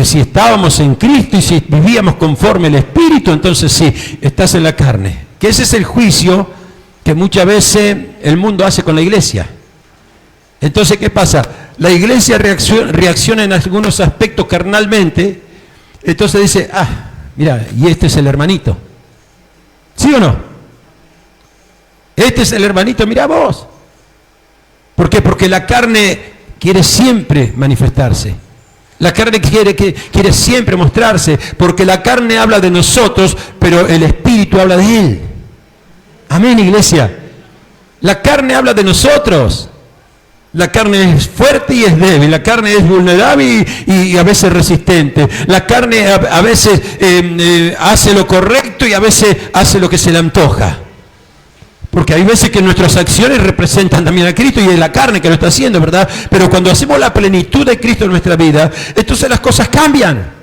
que si estábamos en Cristo y si vivíamos conforme al Espíritu, entonces sí, estás en la carne. Que ese es el juicio que muchas veces el mundo hace con la iglesia. Entonces, ¿qué pasa? La iglesia reacciona en algunos aspectos carnalmente, entonces dice, mira, y este es el hermanito. ¿Sí o no? Este es el hermanito, mira vos. ¿Por qué? Porque la carne quiere siempre manifestarse. La carne quiere siempre mostrarse, porque la carne habla de nosotros, pero el Espíritu habla de Él. Amén, iglesia. La carne habla de nosotros. La carne es fuerte y es débil, la carne es vulnerable y a veces resistente. La carne a veces hace lo correcto y a veces hace lo que se le antoja. Porque hay veces que nuestras acciones representan también a Cristo y es la carne que lo está haciendo, ¿verdad? Pero cuando hacemos la plenitud de Cristo en nuestra vida, entonces las cosas cambian.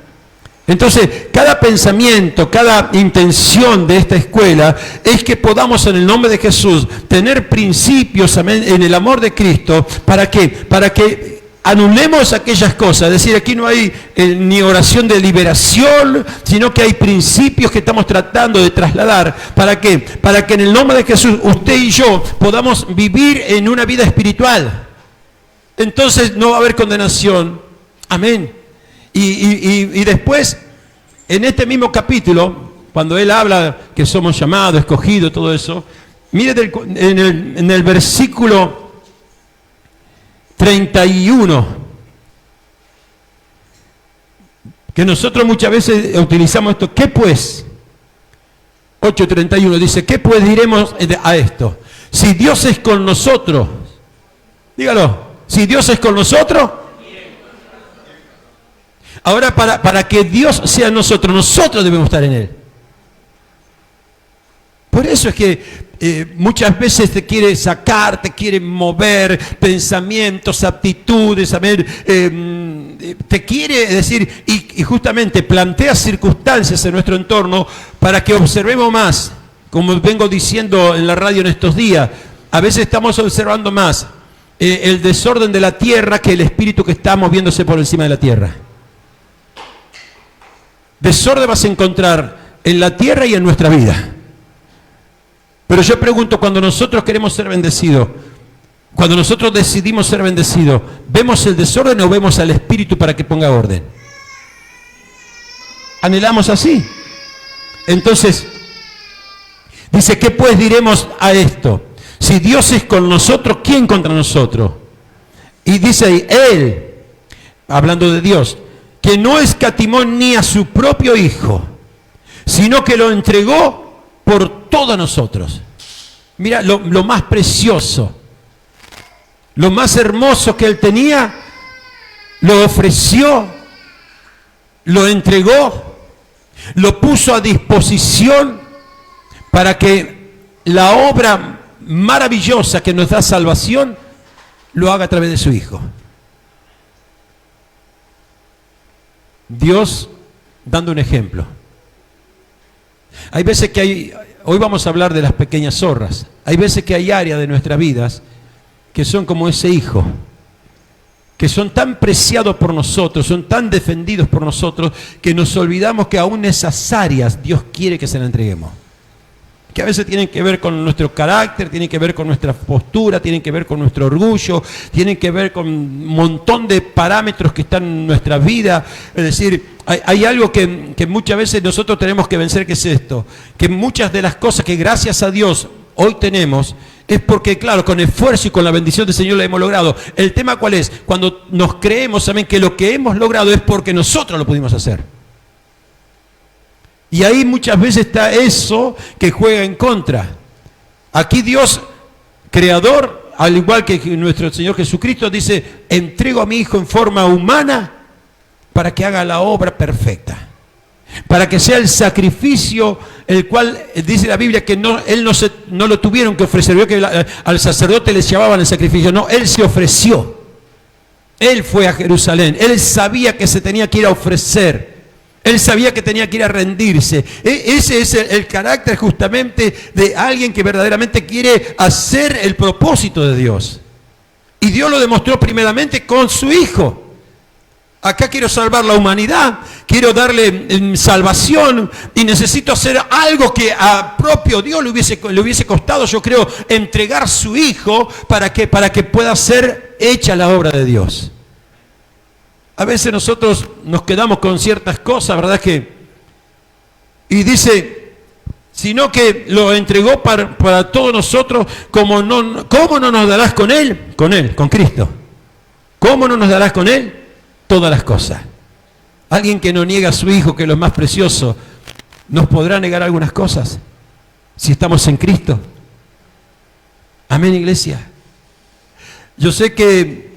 Entonces, cada pensamiento, cada intención de esta escuela es que podamos en el nombre de Jesús tener principios en el amor de Cristo. ¿Para qué? Para que anulemos aquellas cosas. Es decir, aquí no hay ni oración de liberación, sino que hay principios que estamos tratando de trasladar. ¿Para qué? Para que en el nombre de Jesús usted y yo podamos vivir en una vida espiritual. Entonces no va a haber condenación. Amén. Y después, en este mismo capítulo, cuando él habla que somos llamados, escogidos, todo eso, mire en el versículo 31, que nosotros muchas veces utilizamos esto. ¿Qué pues? 8:31 dice, ¿qué pues diremos a esto? Si Dios es con nosotros, dígalo, si Dios es con nosotros. Ahora, para que Dios sea nosotros debemos estar en Él. Por eso es que muchas veces te quiere sacar, te quiere mover pensamientos, aptitudes, te quiere decir, y justamente plantea circunstancias en nuestro entorno para que observemos más. Como vengo diciendo en la radio en estos días, a veces estamos observando más el desorden de la tierra que el espíritu que está moviéndose por encima de la tierra. Desorden vas a encontrar en la tierra y en nuestra vida. Pero yo pregunto, cuando nosotros queremos ser bendecidos, cuando nosotros decidimos ser bendecidos, ¿vemos el desorden o vemos al Espíritu para que ponga orden? ¿Anhelamos así? Entonces, dice, ¿qué pues diremos a esto? Si Dios es con nosotros, ¿quién contra nosotros? Y dice ahí, Él, hablando de Dios, que no escatimó ni a su propio Hijo, sino que lo entregó por todos nosotros. Mira, lo más precioso, lo más hermoso que Él tenía, lo ofreció, lo entregó, lo puso a disposición para que la obra maravillosa que nos da salvación lo haga a través de su Hijo. Dios dando un ejemplo. Hay veces que hoy vamos a hablar de las pequeñas zorras. Hay veces que hay áreas de nuestras vidas que son como ese hijo, que son tan preciados por nosotros, son tan defendidos por nosotros, que nos olvidamos que aún esas áreas Dios quiere que se las entreguemos. Que a veces tienen que ver con nuestro carácter, tienen que ver con nuestra postura, tienen que ver con nuestro orgullo, tienen que ver con un montón de parámetros que están en nuestra vida. Es decir, hay algo que muchas veces nosotros tenemos que vencer, que es esto, que muchas de las cosas que gracias a Dios hoy tenemos, es porque, claro, con esfuerzo y con la bendición del Señor lo hemos logrado. El tema ¿cuál es? Cuando nos creemos, ¿saben? Que lo que hemos logrado es porque nosotros lo pudimos hacer. Y ahí muchas veces está eso que juega en contra. Aquí Dios, creador, al igual que nuestro Señor Jesucristo, dice, entrego a mi Hijo en forma humana para que haga la obra perfecta. Para que sea el sacrificio, el cual dice la Biblia que no lo tuvieron que ofrecer. Vio que al sacerdote le llevaban el sacrificio. No, Él se ofreció. Él fue a Jerusalén. Él sabía que se tenía que ir a ofrecer. Él sabía que tenía que ir a rendirse. Ese es el carácter justamente de alguien que verdaderamente quiere hacer el propósito de Dios. Y Dios lo demostró primeramente con su Hijo. Acá quiero salvar la humanidad, quiero darle salvación y necesito hacer algo que a propio Dios le hubiese costado, yo creo, entregar su Hijo para que pueda ser hecha la obra de Dios. A veces nosotros nos quedamos con ciertas cosas, ¿verdad? Y dice, sino que lo entregó para todos nosotros, ¿cómo no nos darás con Él? Con Cristo. ¿Cómo no nos darás con Él? Todas las cosas. Alguien que no niega a su Hijo, que es lo más precioso, ¿nos podrá negar algunas cosas si estamos en Cristo? Amén, iglesia. Yo sé que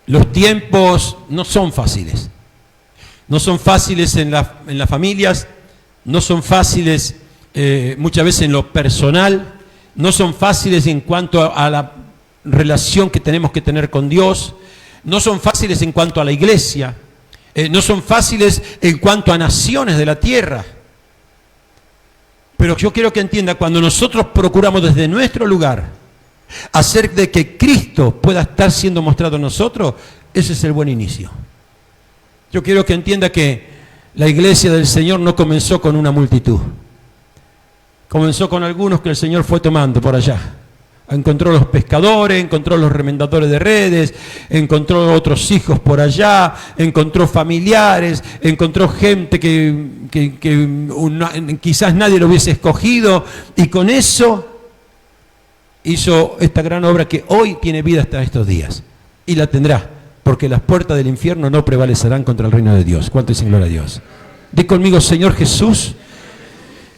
los tiempos no son fáciles. No son fáciles en las familias, no son fáciles muchas veces en lo personal, no son fáciles en cuanto a la relación que tenemos que tener con Dios, no son fáciles en cuanto a la iglesia, no son fáciles en cuanto a naciones de la tierra. Pero yo quiero que entienda, cuando nosotros procuramos desde nuestro lugar hacer de que Cristo pueda estar siendo mostrado en nosotros, ese es el buen inicio. Yo quiero que entienda que la iglesia del Señor no comenzó con una multitud. Comenzó con algunos que el Señor fue tomando por allá. Encontró los pescadores, encontró los remendadores de redes, encontró otros hijos por allá, encontró familiares, encontró gente que quizás nadie lo hubiese escogido, y con eso hizo esta gran obra que hoy tiene vida hasta estos días, y la tendrá, porque las puertas del infierno no prevalecerán contra el reino de Dios. ¿Cuánto es en gloria a Dios? Di conmigo, Señor Jesús,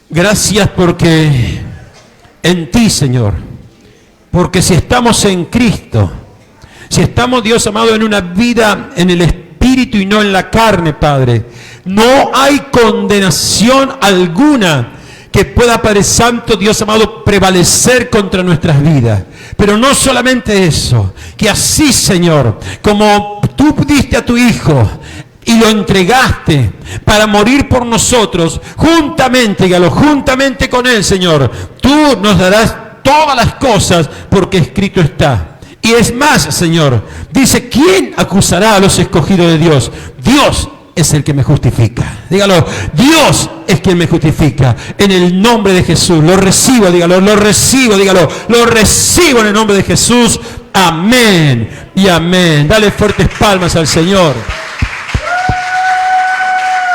gracias porque en ti, Señor, porque si estamos en Cristo, si estamos, Dios amado, en una vida en el Espíritu y no en la carne, Padre, no hay condenación alguna que pueda, Padre Santo, Dios amado, prevalecer contra nuestras vidas. Pero no solamente eso, que así, Señor, como tú diste a tu Hijo y lo entregaste para morir por nosotros, juntamente, dígalo, juntamente con Él, Señor, tú nos darás todas las cosas, porque escrito está. Y es más, Señor, dice, ¿quién acusará a los escogidos de Dios? Dios es el que me justifica. Dígalo, Dios es quien me justifica. En el nombre de Jesús, lo recibo, dígalo, lo recibo, dígalo, lo recibo en el nombre de Jesús. Amén y amén. Dale fuertes palmas al Señor.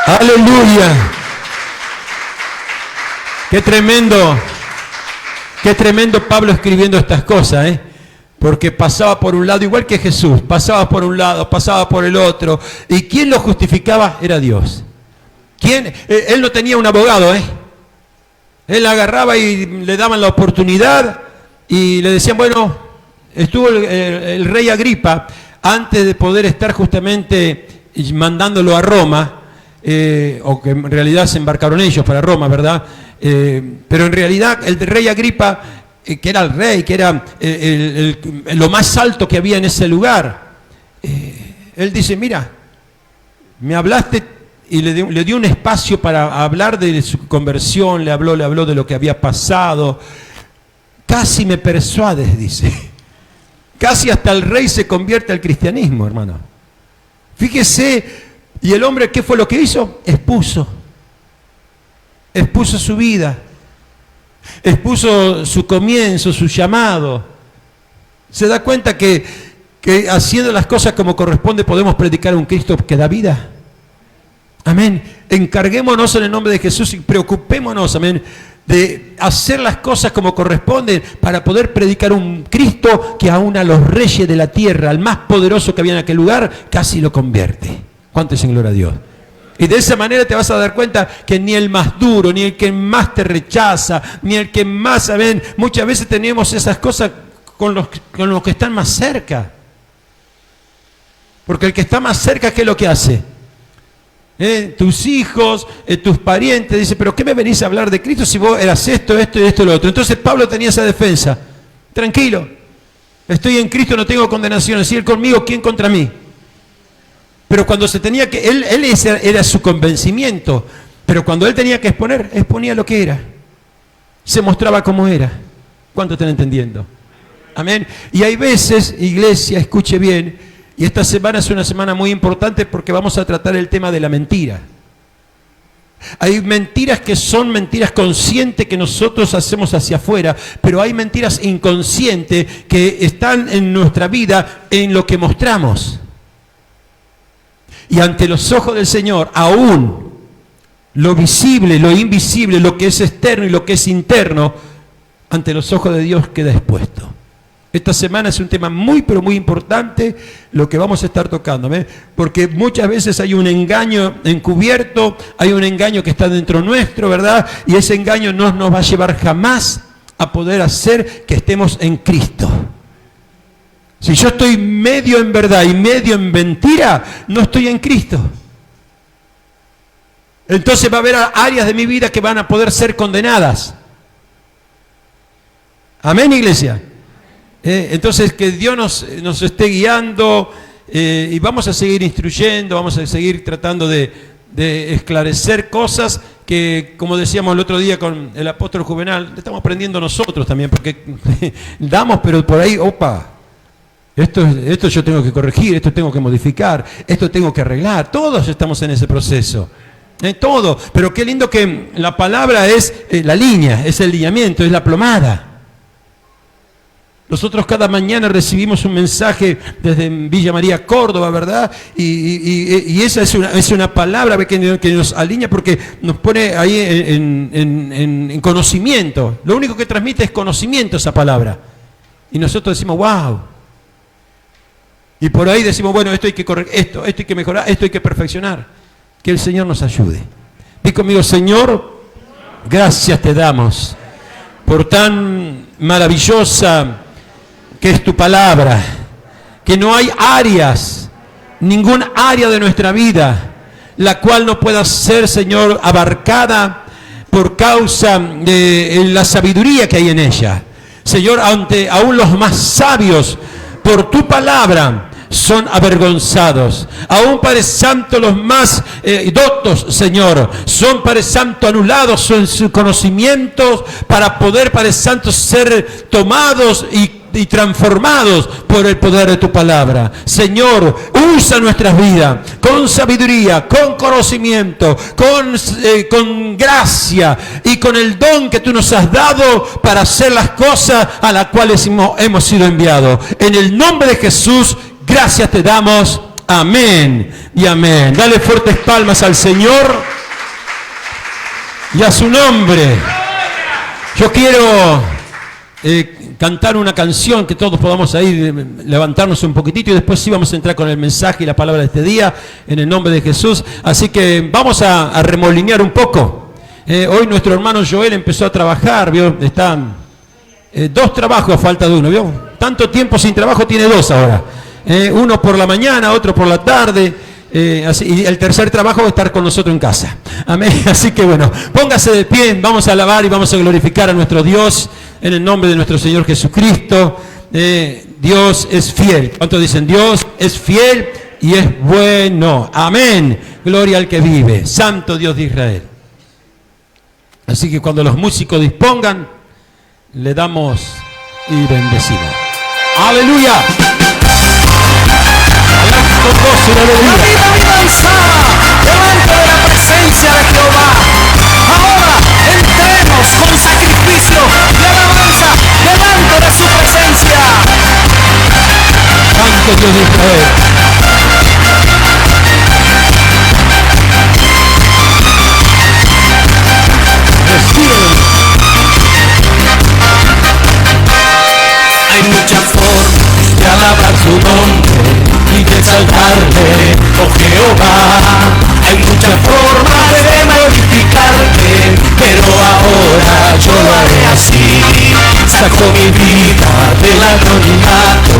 Aleluya. Qué tremendo Pablo escribiendo estas cosas, porque pasaba por un lado, igual que Jesús, pasaba por un lado, pasaba por el otro, y ¿quién lo justificaba? Era Dios. Él no tenía un abogado, Él agarraba y le daban la oportunidad, y le decían, bueno, estuvo el rey Agripa, antes de poder estar justamente mandándolo a Roma, o que en realidad se embarcaron ellos para Roma, ¿verdad? Pero en realidad el rey Agripa, que era el rey, que era lo más alto que había en ese lugar, él dice, mira, me hablaste, y le dio un espacio para hablar de su conversión, le habló de lo que había pasado, casi me persuades, dice, casi hasta el rey se convierte al cristianismo, hermano. Fíjese, y el hombre, ¿qué fue lo que hizo? Expuso su vida, expuso su comienzo, su llamado. Se da cuenta que haciendo las cosas como corresponde podemos predicar un Cristo que da vida. Amén. Encarguémonos en el nombre de Jesús y preocupémonos, amén, de hacer las cosas como corresponden para poder predicar un Cristo que aún a los reyes de la tierra, al más poderoso que había en aquel lugar, casi lo convierte. ¿Cuánto es en gloria a Dios? Y de esa manera te vas a dar cuenta que ni el más duro, ni el que más te rechaza, ni el que más, ¿saben? Muchas veces tenemos esas cosas con los que están más cerca. Porque el que está más cerca, ¿qué es lo que hace? Tus hijos, tus parientes, dice, pero ¿qué me venís a hablar de Cristo si vos eras esto, esto y esto y lo otro? Entonces Pablo tenía esa defensa. Tranquilo, estoy en Cristo, no tengo condenación. Si Él conmigo, ¿quién contra mí? Pero cuando se tenía que, él era su convencimiento, pero cuando él tenía que exponer, exponía lo que era. Se mostraba como era. ¿Cuánto están entendiendo? Amén. Y hay veces, iglesia, escuche bien, Y esta semana es una semana muy importante porque vamos a tratar el tema de la mentira. Hay mentiras que son mentiras conscientes que nosotros hacemos hacia afuera, pero hay mentiras inconscientes que están en nuestra vida, en lo que mostramos. Y ante los ojos del Señor, aún lo visible, lo invisible, lo que es externo y lo que es interno, ante los ojos de Dios queda expuesto. Esta semana es un tema muy, pero muy importante lo que vamos a estar tocando, ¿ves? Porque muchas veces hay un engaño encubierto, hay un engaño que está dentro nuestro, ¿verdad? Y ese engaño no nos va a llevar jamás a poder hacer que estemos en Cristo. Si yo estoy medio en verdad y medio en mentira, no estoy en Cristo. Entonces va a haber áreas de mi vida que van a poder ser condenadas. Amén, iglesia. Entonces que Dios nos esté guiando y vamos a seguir instruyendo, vamos a seguir tratando de esclarecer cosas que, como decíamos el otro día con el apóstol Juvenal, estamos aprendiendo nosotros también, porque damos, pero por ahí, esto yo tengo que corregir, esto tengo que modificar, esto tengo que arreglar, todos estamos en ese proceso. Todo, pero qué lindo que la palabra es la línea, es el lineamiento, es la plomada. Nosotros cada mañana recibimos un mensaje desde Villa María, Córdoba, ¿verdad? Y esa es una palabra que nos alinea porque nos pone ahí en conocimiento. Lo único que transmite es conocimiento esa palabra. Y nosotros decimos, wow. Y por ahí decimos, bueno, esto hay que corregir, esto hay que mejorar, esto hay que perfeccionar. Que el Señor nos ayude. Di conmigo, Señor, gracias te damos por tan maravillosa que es tu palabra, que no hay ningún área de nuestra vida, la cual no pueda ser, Señor, abarcada por causa de la sabiduría que hay en ella. Señor, aún los más sabios, por tu palabra, son avergonzados. Aún, Padre Santo, los más dotos, Señor, son, Padre Santo, anulados en sus conocimientos para poder, Padre Santo, ser tomados y transformados por el poder de tu palabra. Señor, usa nuestras vidas con sabiduría, con conocimiento, con gracia y con el don que tú nos has dado para hacer las cosas a las cuales hemos sido enviados. En el nombre de Jesús, gracias te damos. Amén y amén. Dale fuertes palmas al Señor y a su nombre. Yo quiero cantar una canción que todos podamos ahí levantarnos un poquitito y después sí vamos a entrar con el mensaje y la palabra de este día en el nombre de Jesús. Así que vamos a remolinear un poco. Hoy nuestro hermano Joel empezó a trabajar, ¿vio? Están 2 trabajos a falta de uno, ¿vio? Tanto tiempo sin trabajo tiene 2 ahora. Uno por la mañana, otro por la tarde. Y el tercer trabajo va a estar con nosotros en casa. Amén. Así que bueno, póngase de pie, vamos a alabar y vamos a glorificar a nuestro Dios en el nombre de nuestro Señor Jesucristo. Dios es fiel. ¿Cuántos dicen? Dios es fiel y es bueno. Amén. Gloria al que vive. Santo Dios de Israel. Así que cuando los músicos dispongan, le damos y bendecimos. ¡Aleluya! Con gozo y alegría. La vida y danza delante de la presencia de Jehová. Ahora entremos con sacrificio y alabanza delante de su presencia. Santo Dios de Israel. Recibe. Hay muchas formas de alabar su nombre y de exaltarle, oh Jehová. Hay muchas formas de glorificarte, pero ahora yo lo haré así. Saco mi vida del anonimato,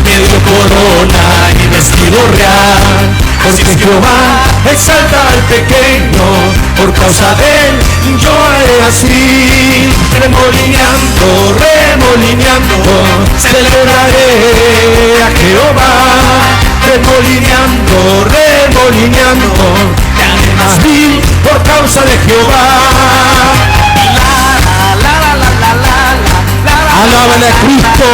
me dio corona y vestido real. Porque Jehová exalta al pequeño, por causa de él yo haré así. Remolineando, celebraré a Jehová. Remolineando, te haré más vil por causa de Jehová. Alábale a Cristo.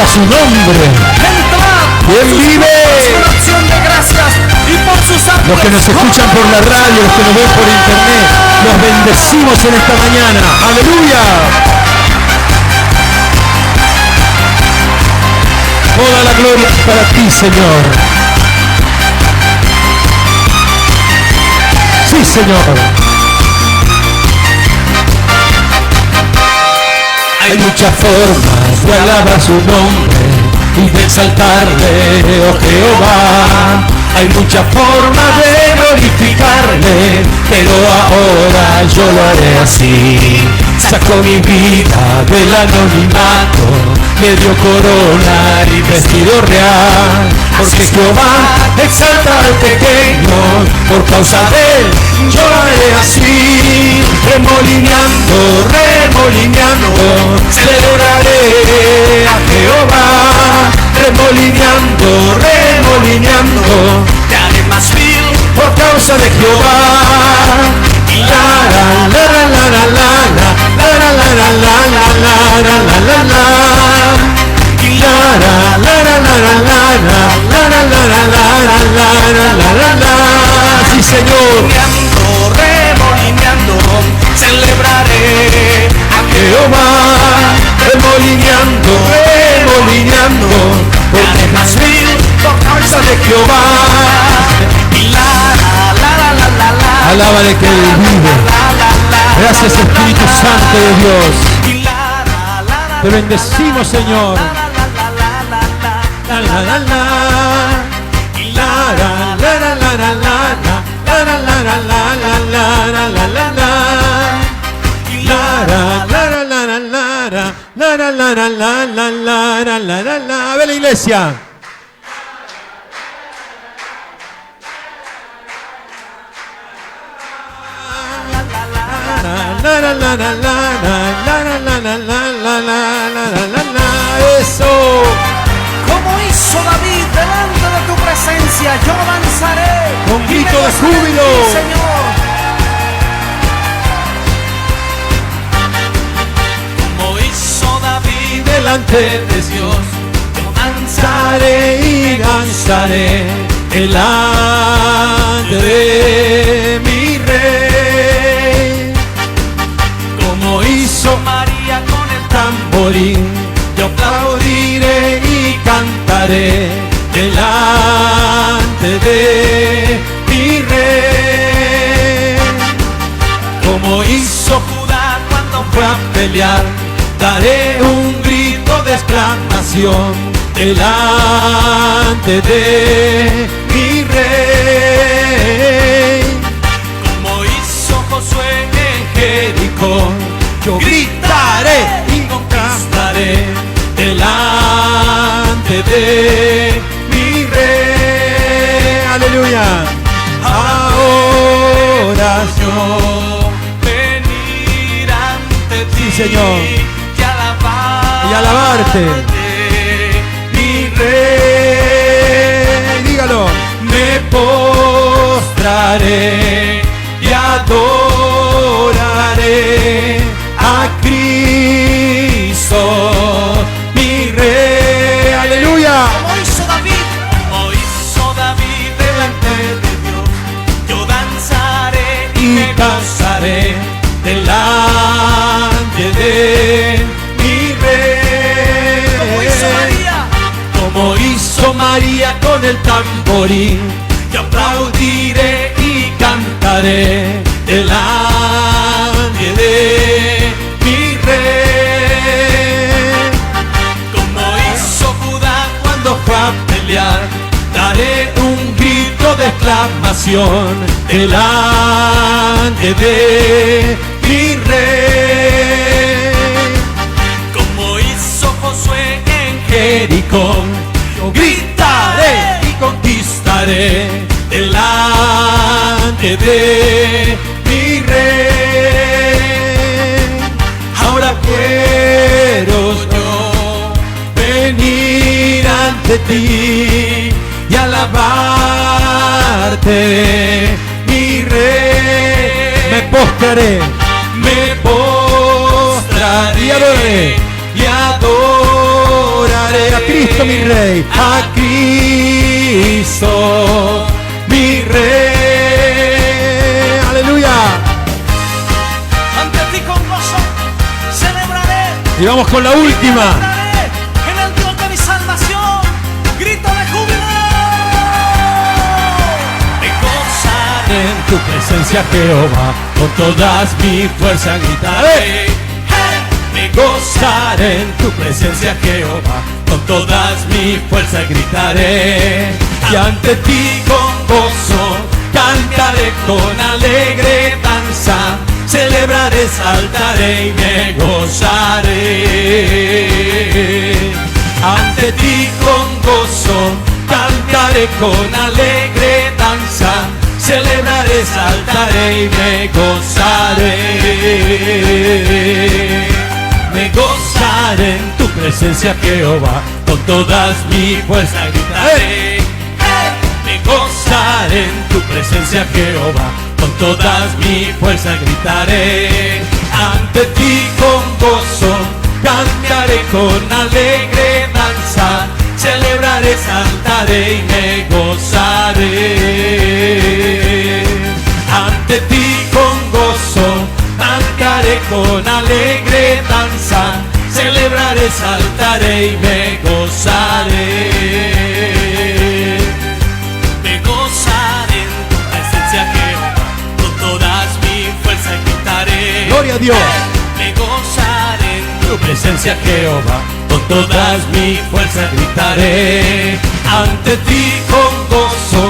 A su nombre. ¿Quién vive? Los que nos escuchan por la radio, los que nos ven por internet, los bendecimos en esta mañana. ¡Aleluya! Toda la gloria es para ti, Señor. Sí, Señor. Hay muchas formas de alabar su nombre y de exaltarle, oh Jehová. Hay muchas formas de glorificarle, pero ahora yo lo haré así. Sacó mi vida del anonimato, me dio corona y vestido real. Porque Jehová exalta al pequeño, por causa de él yo lo haré así. Remolineando, remolineando, celebraré a Jehová. Remolineando, remolineando, te haré más vil por causa de Jehová. Y la la la la la la la la la la la la la la la la. Y la la la la la la la la la la la la la. Sí, Señor. Remolineando, celebraré a Jehová. Remolineando, remolineando, porque más vil por causa de Jehová. Y la la la la la la. Alábale que Él vive. Gracias, Espíritu Santo de Dios. Te bendecimos, Señor. La la la la. Y la la la la la la la la la la la la la la la la. Y la la la la la la la la la la la la la la. A ver la iglesia. Eso. Como hizo David delante de tu presencia, yo danzaré con grito de júbilo, Señor. Como hizo David delante de Dios, yo danzaré danzaré y danzaré delante de mi Rey. Como hizo María con el tamborín, yo aplaudiré y cantaré delante de mi Rey. Como hizo Judá cuando fue a pelear, daré un grito de exclamación delante de mi Rey. como hizo Josué en Jericó, yo gritaré y conquistaré delante de mi Rey. Aleluya. Ahora yo venir ante ti, Sí, Señor. y y alabarte, mi Rey. Dígalo. Me postraré y adoraré a Cristo, mi Rey. Aleluya. Como hizo David, como hizo David delante de Dios, yo danzaré Y danzaré delante de mi Rey. como hizo María, Como hizo María con el tamborín, yo aplaudiré y cantaré delante de mi Rey. como hizo Judá Cuando fue a pelear, daré un grito de exclamación delante de mi Rey. como hizo Josué en Jericó, yo gritaré y conquistaré delante de mi Rey. Ahora quiero yo venir ante ti y alabarte, mi mi Rey. Me postraré Me postraré y adoraré a Cristo mi Rey. a Cristo mi Rey. Aleluya. Ante ti con gozo celebraré. Y vamos con la última. Celebraré en el Dios de mi salvación. Grito de júbilo. Me gozaré en tu presencia, Jehová, con todas mi fuerza gritaré. Me gozaré en tu presencia, Jehová, con todas mi fuerza gritaré. Y ante ti con gozo cantaré, con alegre danza celebraré, saltaré y me gozaré. Ante ti con gozo cantaré, con alegre danza celebraré, saltaré y me gozaré. Me gozaré en tu presencia, Jehová, con todas mi fuerza gritaré. Me gozaré en tu presencia, Jehová, con todas mi fuerza gritaré. Ante ti con gozo cantaré, con alegre danza celebraré, saltaré y me gozaré. Ante ti con gozo cantaré, con alegre danza celebraré, saltaré y me gozaré. Me gozaré en tu presencia, Jehová, con todas mi fuerza gritaré. Gloria a Dios. Me gozaré en tu presencia, Jehová, con todas mi fuerza gritaré. Ante ti con gozo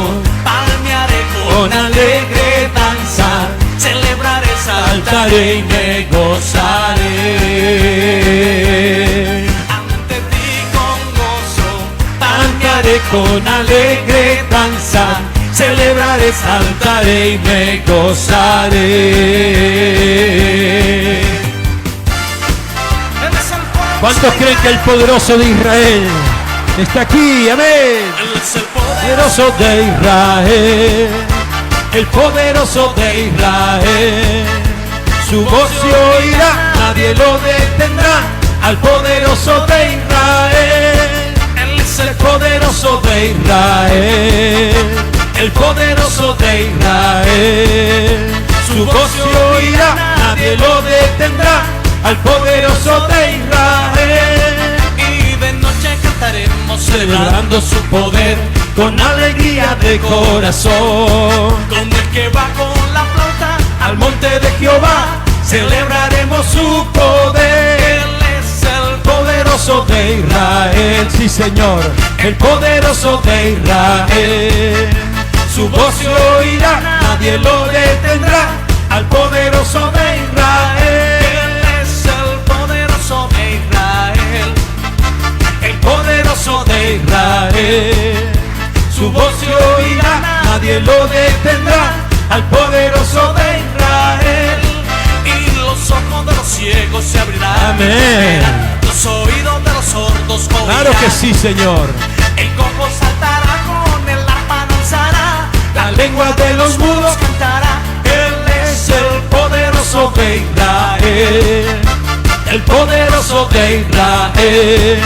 palmearé, con alegre danza celebraré, saltaré y me gozaré. Ante ti con gozo palmearé, con alegre danza celebraré, saltaré y me gozaré. Él es el poderoso. ¿Cuántos creen que el poderoso de Israel está aquí? Amén. Él es el Poderoso de Israel, el poderoso de Israel. Su voz se oirá, nadie lo detendrá. Al poderoso de Israel, Él es el poderoso de Israel, el poderoso de Israel. Su voz se oirá, nadie lo detendrá. Al poderoso de Israel, y de noche cantaremos celebrando su poder con alegría de corazón. como el que va con la flauta Al monte de Jehová celebraremos su poder. Él es el Poderoso de Israel, sí Señor, el poderoso de Israel. Su voz se oirá, nadie lo detendrá. Al poderoso de Israel, Él es el poderoso de Israel. el poderoso de Israel. Su voz se oirá, nadie lo detendrá. Al poderoso de Israel. Y los ojos de los ciegos se abrirán. Amén. Los oídos de los sordos oirán. Claro que sí, Señor. El cojo saltará, con el arpa danzará. La lengua de los mudos cantará. Él es el poderoso de Israel, el poderoso de Israel.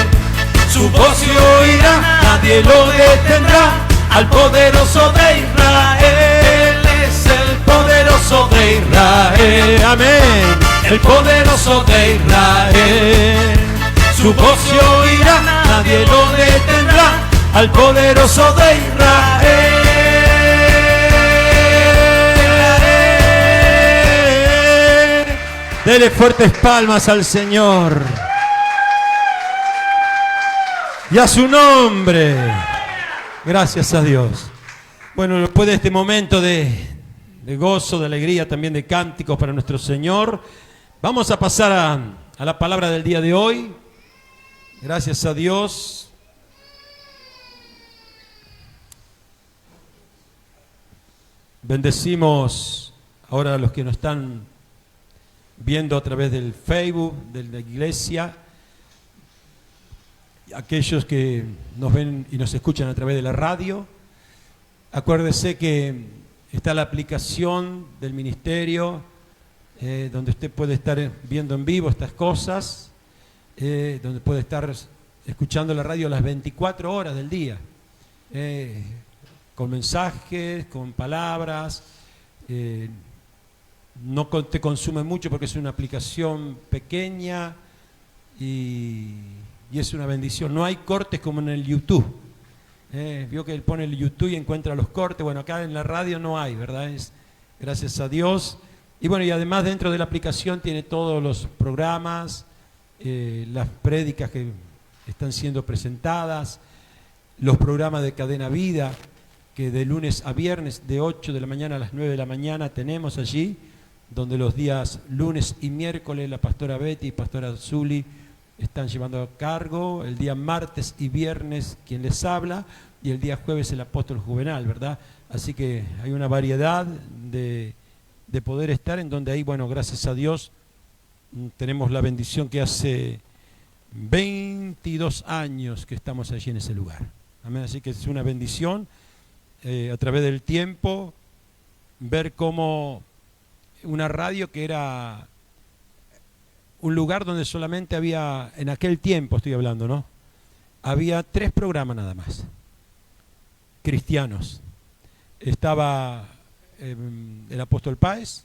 Su voz se oirá, nadie lo detendrá. Al poderoso de Israel, Él es el poderoso de Israel. Amén. El poderoso de Israel. Su voz se oirá, nadie lo detendrá. Al poderoso de Israel. Dele fuertes palmas al Señor y a su nombre. Gracias a Dios. Bueno, después de este momento de gozo, de alegría, también de cánticos para nuestro Señor, vamos a pasar a la palabra del día de hoy. Gracias a Dios. Bendecimos ahora a los que nos están viendo a través del Facebook, de la iglesia, aquellos que nos ven y nos escuchan a través de la radio. Acuérdese que Está la aplicación del ministerio, donde usted puede estar viendo en vivo estas cosas, donde puede estar escuchando la radio las 24 horas del día, con mensajes, con palabras. No te consume mucho porque es una aplicación pequeña y es una bendición. No hay cortes como en el YouTube. Vio que él pone el YouTube y encuentra los cortes. Bueno, acá en la radio no hay, ¿verdad? Es gracias a Dios. Y bueno, y además dentro de la aplicación tiene todos los programas, las prédicas que están siendo presentadas, los programas de Cadena Vida, que de lunes a viernes, de 8 de la mañana a las 9 de la mañana tenemos allí, donde los días lunes y miércoles la pastora Betty y pastora Zuli están llevando a cargo, el día martes y viernes quien les habla, y el día jueves el apóstol Juvenal, ¿verdad? Así que hay una variedad de poder estar en donde ahí, bueno, gracias a Dios, tenemos la bendición que hace 22 años que estamos allí en ese lugar. Amén. Así que es una bendición a través del tiempo ver cómo una radio que era un lugar donde solamente había, en aquel tiempo estoy hablando, ¿no? Había 3 programas nada más, cristianos. Estaba el apóstol Páez,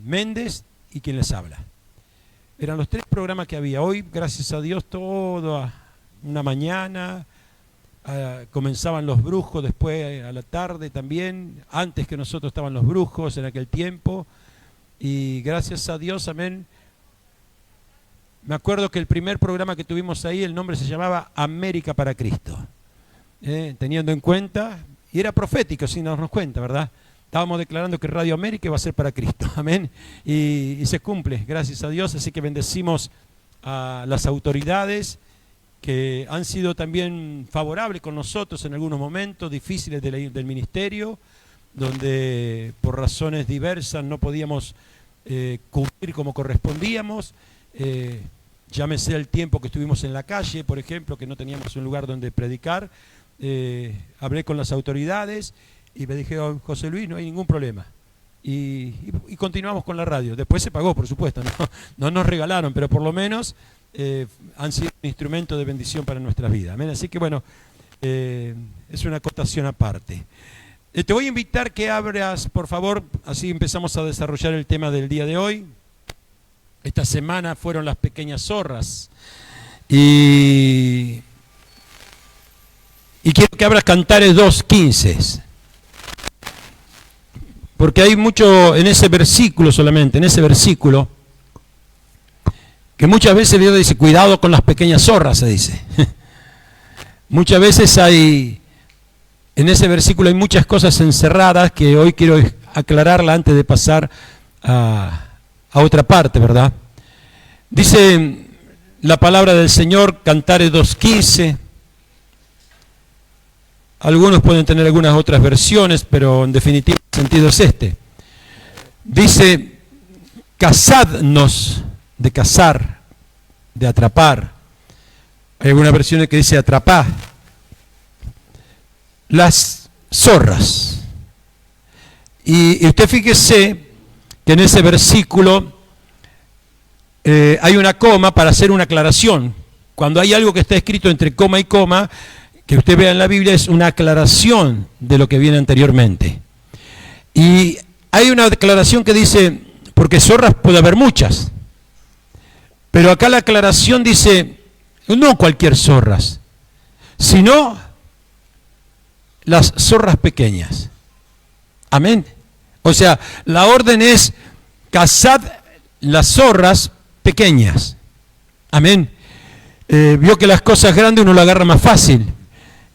Méndez y quien les habla. Eran los 3 programas que había. Hoy, gracias a Dios, toda una mañana comenzaban los brujos, después a la tarde también, antes que nosotros estaban los brujos en aquel tiempo. Y gracias a Dios, amén. Me acuerdo que el primer programa que tuvimos ahí, el nombre se llamaba América para Cristo. Teniendo en cuenta, y era profético sin darnos cuenta, ¿verdad? Estábamos declarando que Radio América iba a ser para Cristo, amén. Y se cumple, gracias a Dios. Así que bendecimos a las autoridades que han sido también favorables con nosotros en algunos momentos difíciles del ministerio, donde por razones diversas no podíamos cumplir como correspondíamos. Llámese el tiempo que estuvimos en la calle, por ejemplo, que no teníamos un lugar donde predicar. Hablé con las autoridades y me dije, oh, José Luis, no hay ningún problema. Y continuamos con la radio. Después se pagó, por supuesto, no nos regalaron, pero por lo menos han sido un instrumento de bendición para nuestras vidas. ¿Amén? Así que bueno, es una acotación aparte. Te voy a invitar que abras, por favor, así empezamos a desarrollar el tema del día de hoy. Esta semana fueron las pequeñas zorras. Y quiero que abras Cantares 2:15. Porque hay mucho en ese versículo solamente, en ese versículo, que muchas veces Dios dice, cuidado con las pequeñas zorras, se dice. Muchas veces en ese versículo hay muchas cosas encerradas que hoy quiero aclararla antes de pasar a otra parte, ¿verdad? Dice la palabra del Señor, Cantares 2:15. Algunos pueden tener algunas otras versiones, pero en definitiva el sentido es este. Dice, cazadnos, de cazar, de atrapar. Hay algunas versiones que dice atrapar. Las zorras. Y usted fíjese que en ese versículo hay una coma para hacer una aclaración. Cuando hay algo que está escrito entre coma y coma, que usted vea en la Biblia, es una aclaración de lo que viene anteriormente. Y hay una declaración que dice, porque zorras puede haber muchas, pero acá la aclaración dice, no cualquier zorras, sino las zorras pequeñas. Amén. O sea, la orden es cazad las zorras pequeñas. Amén. Vio que las cosas grandes uno lo agarra más fácil.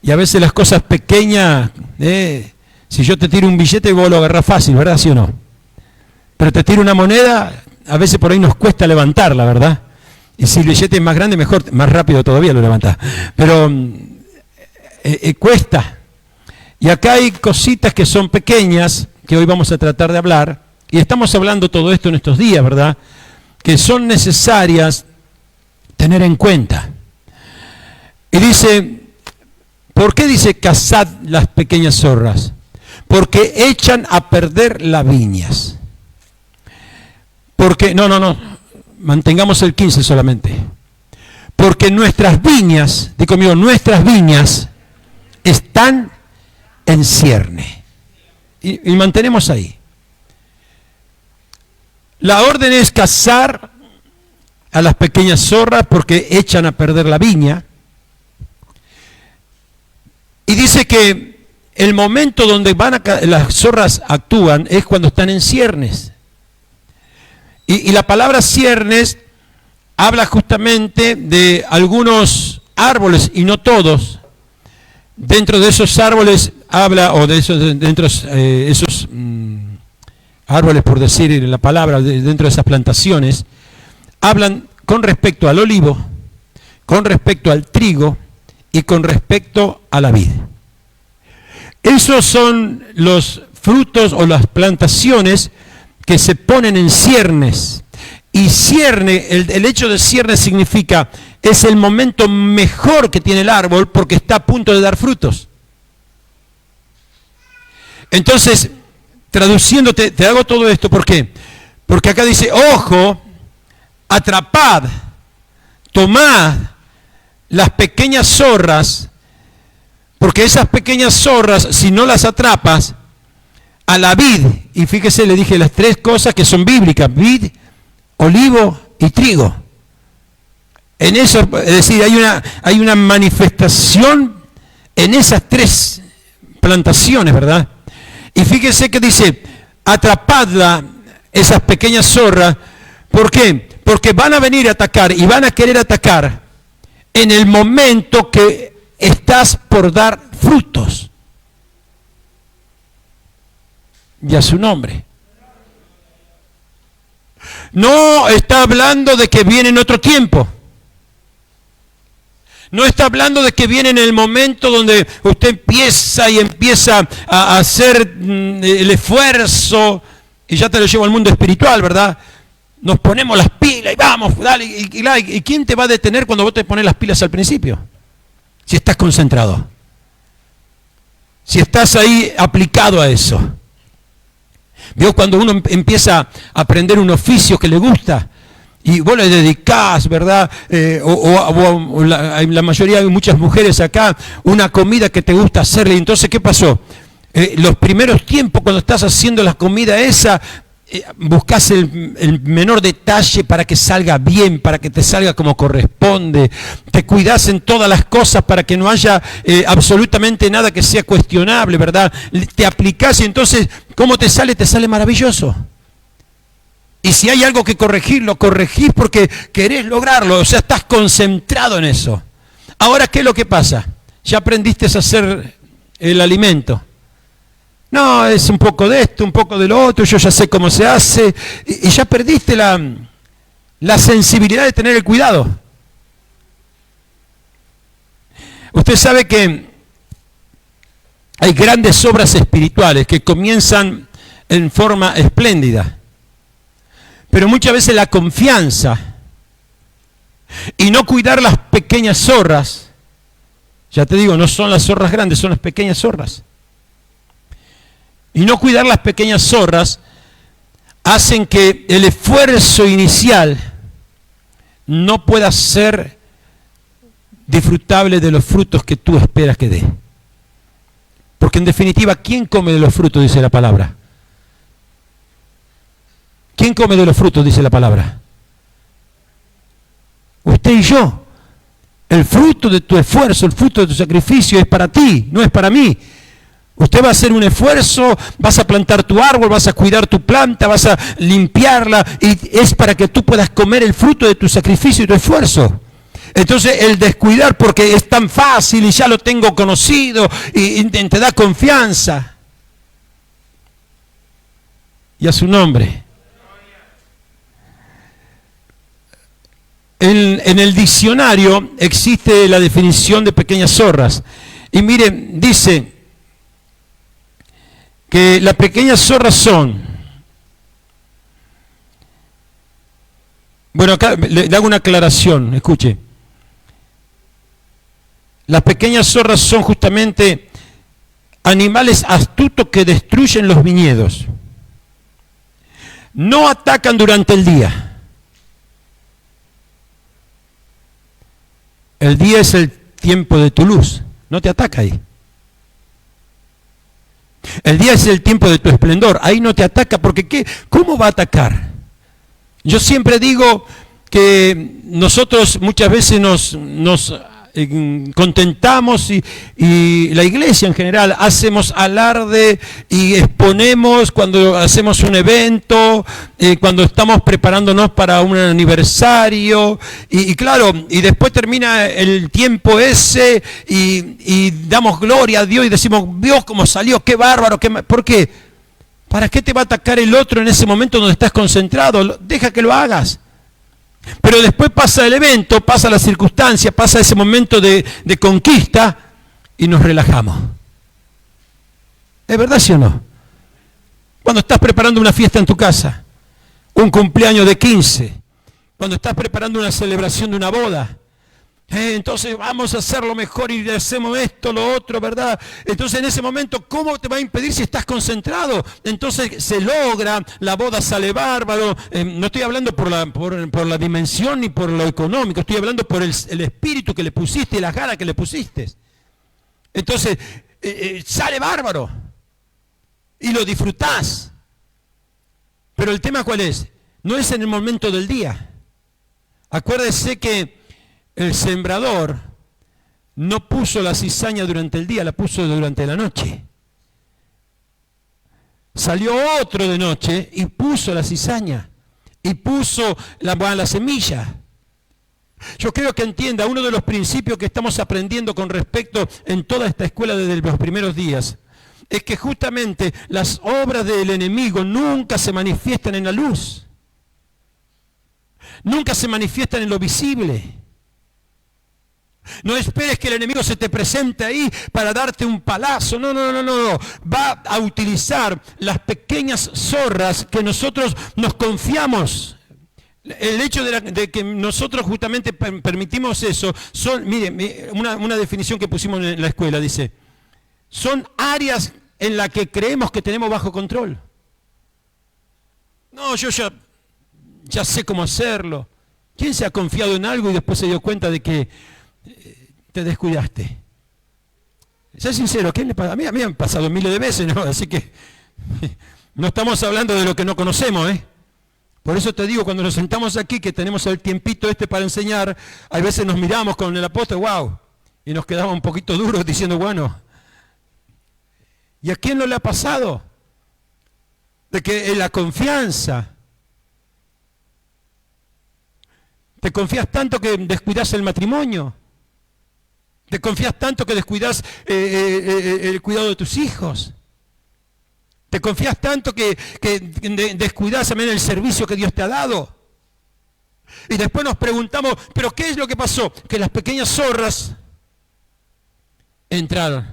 Y a veces las cosas pequeñas, si yo te tiro un billete vos lo agarrás fácil, ¿verdad? ¿Sí o no? Pero te tiro una moneda, a veces por ahí nos cuesta levantarla, ¿verdad? Y si el billete es más grande, mejor, más rápido todavía lo levantás. Pero cuesta. Y acá hay cositas que son pequeñas, que hoy vamos a tratar de hablar, y estamos hablando todo esto en estos días, ¿verdad? Que son necesarias tener en cuenta. Y dice, ¿por qué dice cazad las pequeñas zorras? porque echan a perder las viñas. Porque, no, mantengamos el 15 solamente. Porque nuestras viñas, digo conmigo, nuestras viñas están en cierne. Y mantenemos ahí. La orden es cazar a las pequeñas zorras porque echan a perder la viña. Y dice que el momento donde las zorras actúan es cuando están en ciernes. Y la palabra ciernes habla justamente de algunos árboles y no todos. Dentro de esos árboles habla, o de esos, dentro de esos árboles, por decir la palabra, dentro de esas plantaciones, hablan con respecto al olivo, con respecto al trigo y con respecto a la vid. Esos son los frutos o las plantaciones que se ponen en ciernes. Y cierne, el hecho de cierne significa, es el momento mejor que tiene el árbol porque está a punto de dar frutos. Entonces, traduciéndote, te hago todo esto, ¿por qué? Porque acá dice, ojo, atrapad, tomad las pequeñas zorras, porque esas pequeñas zorras, si no las atrapas, a la vid, y fíjese, le dije las tres cosas que son bíblicas, vid, olivo y trigo. En eso, es decir, hay una manifestación en esas tres plantaciones, ¿verdad? Y fíjese que dice, atrapadla, esas pequeñas zorras. ¿Por qué? Porque van a venir a atacar y van a querer atacar en el momento que estás por dar frutos. Y a su nombre. No está hablando de que viene en otro tiempo. No está hablando de que viene en el momento donde usted empieza a hacer el esfuerzo, y ya te lo llevo al mundo espiritual, ¿verdad? Nos ponemos las pilas y vamos, dale, ¿y quién te va a detener cuando vos te pones las pilas al principio? Si estás concentrado. Si estás ahí aplicado a eso. ¿Vio? Cuando uno empieza a aprender un oficio que le gusta, y vos le dedicás, ¿verdad? La mayoría, hay muchas mujeres acá, una comida que te gusta hacerle. Y entonces, ¿qué pasó? Los primeros tiempos, cuando estás haciendo la comida esa, buscas el menor detalle para que salga bien, para que te salga como corresponde. Te cuidás en todas las cosas para que no haya absolutamente nada que sea cuestionable, ¿verdad? Te aplicás y entonces, ¿cómo te sale? Te sale maravilloso. Y si hay algo que corregir, lo corregís porque querés lograrlo, o sea, estás concentrado en eso. Ahora, ¿qué es lo que pasa? Ya aprendiste a hacer el alimento. No, es un poco de esto, un poco de lo otro, yo ya sé cómo se hace, y ya perdiste la sensibilidad de tener el cuidado. Usted sabe que hay grandes obras espirituales que comienzan en forma espléndida. Pero muchas veces la confianza y no cuidar las pequeñas zorras, ya te digo, no son las zorras grandes, son las pequeñas zorras. Y no cuidar las pequeñas zorras hacen que el esfuerzo inicial no pueda ser disfrutable de los frutos que tú esperas que dé. Porque en definitiva, ¿quién come de los frutos? Dice la palabra. ¿Quién come de los frutos? Dice la palabra. Usted y yo. El fruto de tu esfuerzo, el fruto de tu sacrificio es para ti, no es para mí. Usted va a hacer un esfuerzo, vas a plantar tu árbol, vas a cuidar tu planta, vas a limpiarla, y es para que tú puedas comer el fruto de tu sacrificio y tu esfuerzo. Entonces el descuidar porque es tan fácil y ya lo tengo conocido y te da confianza. Y a su nombre. En el diccionario existe la definición de pequeñas zorras. Y miren, dice que las pequeñas zorras son... Bueno, acá le hago una aclaración, escuche. Las pequeñas zorras son justamente animales astutos que destruyen los viñedos. No atacan durante el día. El día es el tiempo de tu luz, no te ataca ahí. El día es el tiempo de tu esplendor, ahí no te ataca, porque ¿cómo va a atacar? Yo siempre digo que nosotros muchas veces nos contentamos y la iglesia en general hacemos alarde y exponemos cuando hacemos un evento, cuando estamos preparándonos para un aniversario y claro, y después termina el tiempo ese y damos gloria a Dios y decimos, Dios cómo salió, qué bárbaro, ¿por qué? ¿Para qué te va a atacar el otro en ese momento donde estás concentrado? Deja que lo hagas. Pero después pasa el evento, pasa la circunstancia, pasa ese momento de conquista y nos relajamos. ¿Es verdad, sí o no? Cuando estás preparando una fiesta en tu casa, un cumpleaños de 15, cuando estás preparando una celebración de una boda, entonces vamos a hacerlo mejor y hacemos esto, lo otro, ¿verdad? Entonces en ese momento, ¿cómo te va a impedir si estás concentrado? Entonces se logra, la boda sale bárbaro. No estoy hablando por la dimensión ni por lo económico, estoy hablando por el espíritu que le pusiste y las ganas que le pusiste. Entonces sale bárbaro y lo disfrutás. Pero el tema ¿cuál es? No es en el momento del día. Acuérdese que el sembrador no puso la cizaña durante el día, la puso durante la noche. Salió otro de noche y puso la cizaña y puso la semilla. Yo creo que entienda, uno de los principios que estamos aprendiendo con respecto en toda esta escuela desde los primeros días, es que justamente las obras del enemigo nunca se manifiestan en la luz. Nunca se manifiestan en lo visible. No esperes que el enemigo se te presente ahí para darte un palazo. No. Va a utilizar las pequeñas zorras que nosotros nos confiamos. El hecho de que nosotros justamente permitimos eso, mire, una definición que pusimos en la escuela, dice, son áreas en las que creemos que tenemos bajo control. No, yo ya sé cómo hacerlo. ¿Quién se ha confiado en algo y después se dio cuenta de que te descuidaste? Sé sincero, ¿quién le pasa? A mí me han pasado miles de veces, ¿no? Así que no estamos hablando de lo que no conocemos, ¿eh? Por eso te digo, cuando nos sentamos aquí, que tenemos el tiempito para enseñar, a veces nos miramos con el apóstol, wow, y nos quedamos un poquito duros diciendo, bueno, ¿y a quién no le ha pasado? De que en la confianza, te confías tanto que descuidas el matrimonio. Te confías tanto que descuidas el cuidado de tus hijos. Te confías tanto que descuidas también el servicio que Dios te ha dado. Y después nos preguntamos, ¿pero qué es lo que pasó? Que las pequeñas zorras entraron.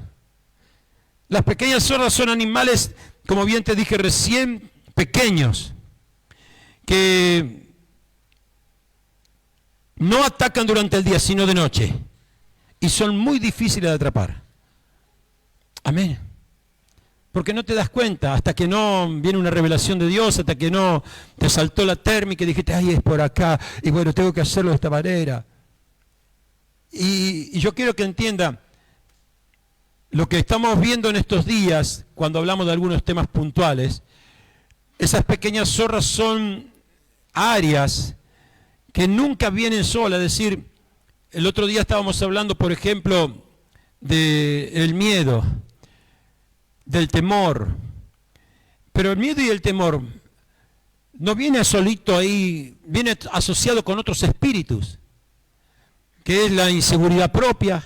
Las pequeñas zorras son animales, como bien te dije recién, pequeños, que no atacan durante el día, sino de noche. Y son muy difíciles de atrapar. Amén. Porque no te das cuenta hasta que no viene una revelación de Dios, hasta que no te saltó la térmica y dijiste, ay, es por acá, y bueno, tengo que hacerlo de esta manera. Y yo quiero que entienda, lo que estamos viendo en estos días, cuando hablamos de algunos temas puntuales, esas pequeñas zorras son áreas que nunca vienen solas. Es decir, el otro día estábamos hablando, por ejemplo, del miedo, del temor. Pero el miedo y el temor no viene solito ahí, viene asociado con otros espíritus, que es la inseguridad propia,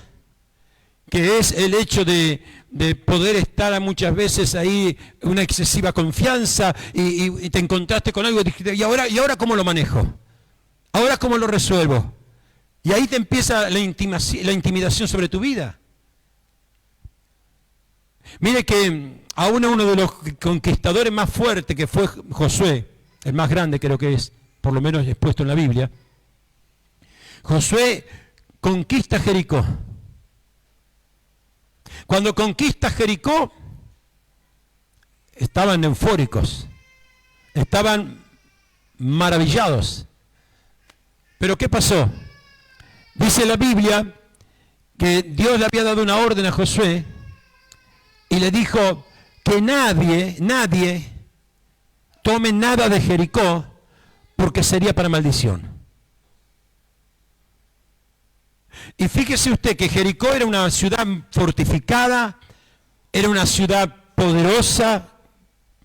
que es el hecho de poder estar muchas veces ahí, una excesiva confianza, y te encontraste con algo y dijiste, ¿y ahora cómo lo manejo? ¿Ahora cómo lo resuelvo? Y ahí te empieza la intimidación sobre tu vida. Mire que aún uno de los conquistadores más fuertes, que fue Josué, el más grande creo que es, por lo menos expuesto en la Biblia, Josué conquista Jericó. Cuando conquista Jericó, estaban eufóricos, estaban maravillados. Pero ¿qué pasó? Dice la Biblia que Dios le había dado una orden a Josué y le dijo que nadie tome nada de Jericó porque sería para maldición. Y fíjese usted que Jericó era una ciudad fortificada, era una ciudad poderosa,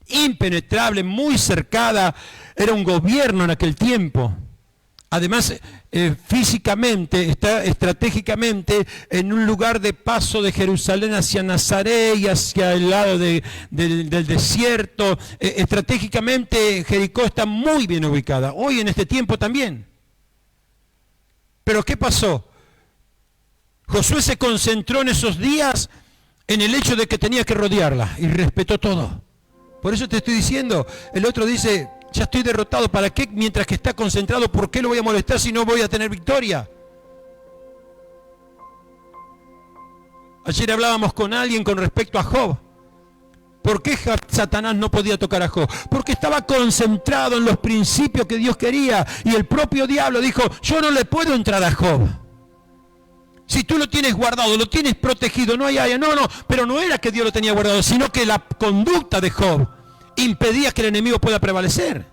impenetrable, muy cercada, era un gobierno en aquel tiempo. Además, físicamente, está estratégicamente en un lugar de paso de Jerusalén hacia Nazaret y hacia el lado del desierto. Estratégicamente, Jericó está muy bien ubicada, hoy en este tiempo también. Pero ¿qué pasó? Josué se concentró en esos días en el hecho de que tenía que rodearla y respetó todo. Por eso te estoy diciendo, el otro dice, ya estoy derrotado, ¿para qué? Mientras que está concentrado, ¿por qué lo voy a molestar si no voy a tener victoria? Ayer hablábamos con alguien con respecto a Job. ¿Por qué Satanás no podía tocar a Job? Porque estaba concentrado en los principios que Dios quería. Y el propio diablo dijo, yo no le puedo entrar a Job. Si tú lo tienes guardado, lo tienes protegido, no hay área. No, pero no era que Dios lo tenía guardado, sino que la conducta de Job impedía que el enemigo pueda prevalecer.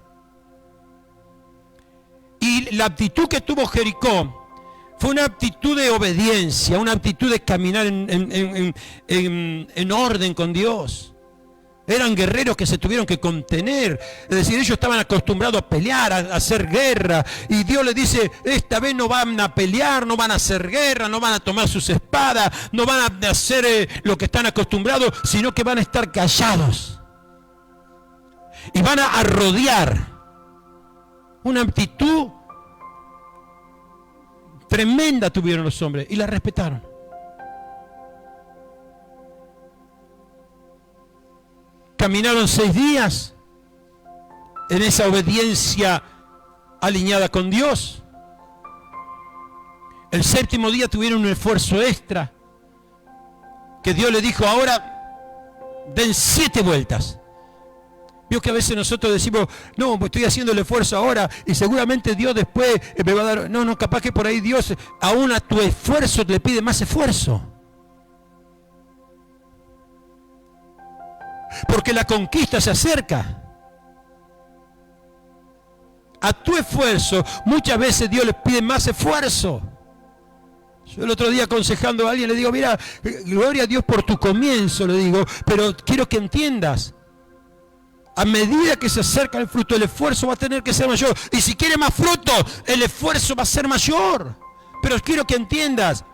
Y la actitud que tuvo Jericó fue una actitud de obediencia, una actitud de caminar en orden con Dios. Eran guerreros que se tuvieron que contener. Es decir, ellos estaban acostumbrados a pelear, a hacer guerra. Y Dios les dice, esta vez no van a pelear, no van a hacer guerra, no van a tomar sus espadas, no van a hacer lo que están acostumbrados, sino que van a estar callados. Y van a rodear. Una actitud tremenda tuvieron los hombres y la respetaron. Caminaron 6 días en esa obediencia alineada con Dios. El 7º día tuvieron un esfuerzo extra que Dios le dijo, ahora den 7 vueltas. Vio que a veces nosotros decimos, no, pues estoy haciendo el esfuerzo ahora y seguramente Dios después me va a dar... No, capaz que por ahí Dios aún a tu esfuerzo le pide más esfuerzo. Porque la conquista se acerca. A tu esfuerzo, muchas veces Dios le pide más esfuerzo. Yo el otro día aconsejando a alguien le digo, mira, gloria a Dios por tu comienzo, le digo, pero quiero que entiendas, a medida que se acerca el fruto, el esfuerzo va a tener que ser mayor. Y si quiere más fruto, el esfuerzo va a ser mayor. Pero quiero que entiendas,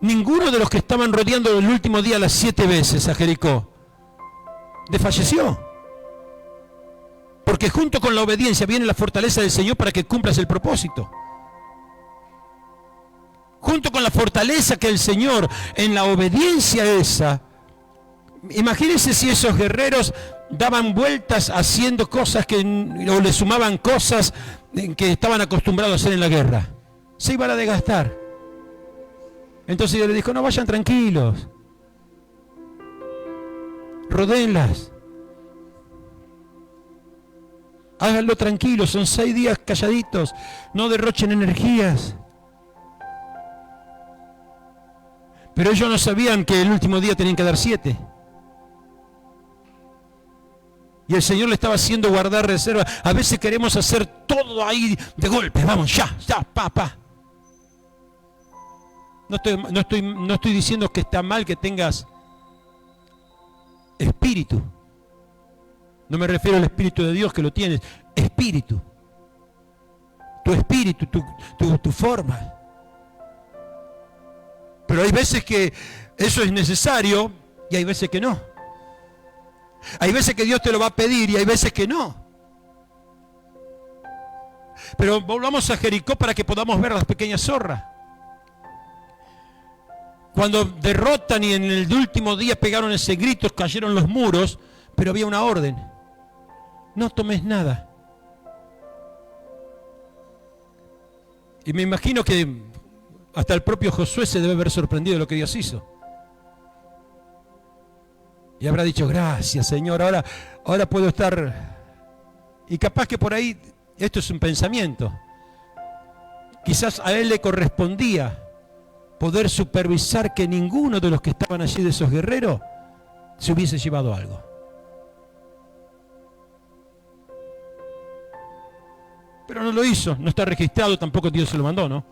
ninguno de los que estaban rodeando el último día las 7 veces a Jericó desfalleció. Porque junto con la obediencia viene la fortaleza del Señor para que cumplas el propósito. Junto con la fortaleza que el Señor en la obediencia esa, imagínense si esos guerreros daban vueltas haciendo cosas o le sumaban cosas que estaban acostumbrados a hacer en la guerra. Se iban a desgastar. Entonces Dios le dijo, no, vayan tranquilos. Rodéenlas. Háganlo tranquilos, son 6 días calladitos. No derrochen energías. Pero ellos no sabían que el último día tenían que dar 7. Y el Señor le estaba haciendo guardar reserva. A veces queremos hacer todo ahí de golpe. Vamos, ya, pa. No estoy diciendo que está mal que tengas espíritu. No me refiero al Espíritu de Dios que lo tienes. Espíritu. Tu espíritu, tu forma. Pero hay veces que eso es necesario y hay veces que no. Hay veces que Dios te lo va a pedir y hay veces que no. Pero volvamos a Jericó para que podamos ver las pequeñas zorras. Cuando derrotan y en el último día pegaron ese grito, cayeron los muros, pero había una orden. No tomes nada. Y me imagino que hasta el propio Josué se debe haber sorprendido de lo que Dios hizo. Y habrá dicho, gracias Señor, ahora puedo estar. Y capaz que por ahí, esto es un pensamiento, quizás a él le correspondía poder supervisar que ninguno de los que estaban allí, de esos guerreros, se hubiese llevado algo. Pero no lo hizo, no está registrado, tampoco Dios se lo mandó, ¿no?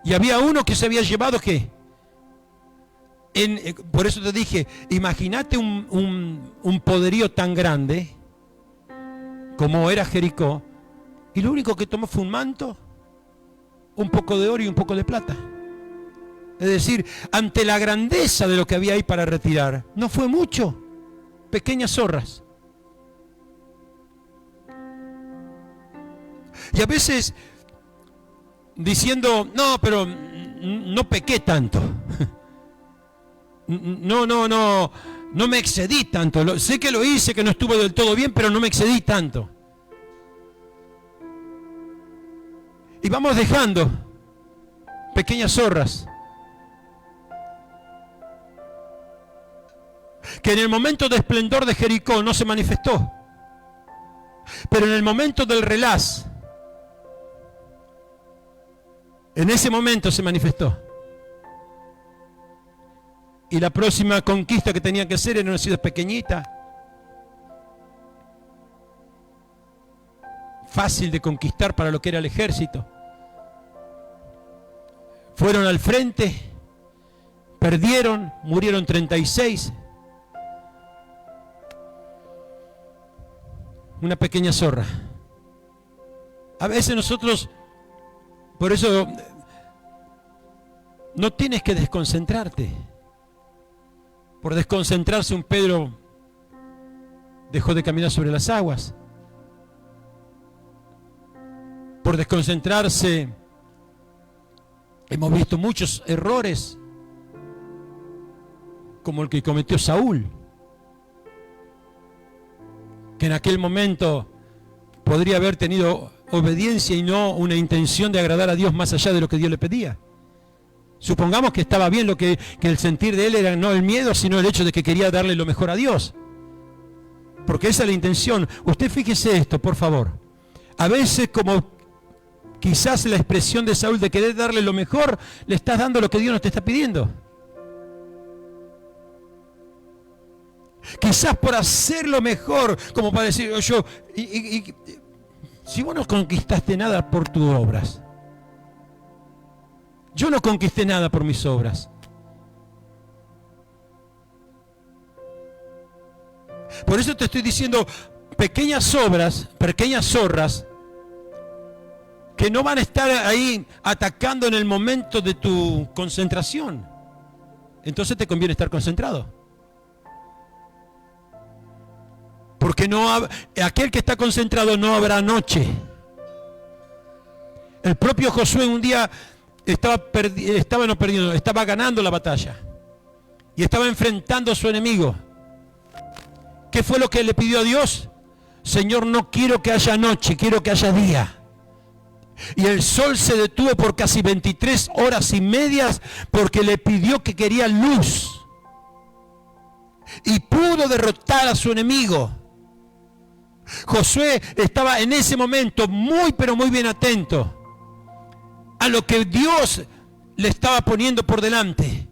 Y había uno que se había llevado, ¿qué? Por eso te dije, imagínate un poderío tan grande como era Jericó, y lo único que tomó fue un manto, un poco de oro y un poco de plata. Es decir, ante la grandeza de lo que había ahí para retirar, no fue mucho, pequeñas zorras. Y a veces diciendo, no, pero no pequé tanto. No me excedí tanto. Sé que lo hice, que no estuvo del todo bien, pero no me excedí tanto. Y vamos dejando pequeñas zorras que en el momento de esplendor de Jericó no se manifestó, pero en el momento del relaz, en ese momento se manifestó. Y la próxima conquista que tenía que hacer era una ciudad pequeñita, fácil de conquistar para lo que era el ejército. Fueron al frente, perdieron, murieron 36. Una pequeña zorra. A veces nosotros, por eso, no tienes que desconcentrarte. Por desconcentrarse, un Pedro dejó de caminar sobre las aguas. Por desconcentrarse, hemos visto muchos errores, como el que cometió Saúl, que en aquel momento podría haber tenido obediencia y no una intención de agradar a Dios más allá de lo que Dios le pedía. Supongamos que estaba bien que el sentir de él era no el miedo, sino el hecho de que quería darle lo mejor a Dios. Porque esa es la intención. Usted fíjese esto, por favor. A veces, como quizás la expresión de Saúl de querer darle lo mejor, le estás dando lo que Dios no te está pidiendo. Quizás por hacerlo mejor, como para decir, si vos no conquistaste nada por tus obras. Yo no conquisté nada por mis obras. Por eso te estoy diciendo, pequeñas obras, pequeñas zorras, que no van a estar ahí atacando en el momento de tu concentración. Entonces te conviene estar concentrado. Porque aquel que está concentrado no habrá noche. El propio Josué un día estaba ganando la batalla y estaba enfrentando a su enemigo. ¿Qué fue lo que le pidió a Dios? Señor, no quiero que haya noche, quiero que haya día. Y el sol se detuvo por casi 23 horas y medias porque le pidió que quería luz. Y pudo derrotar a su enemigo. Josué estaba en ese momento muy pero muy bien atento a lo que Dios le estaba poniendo por delante.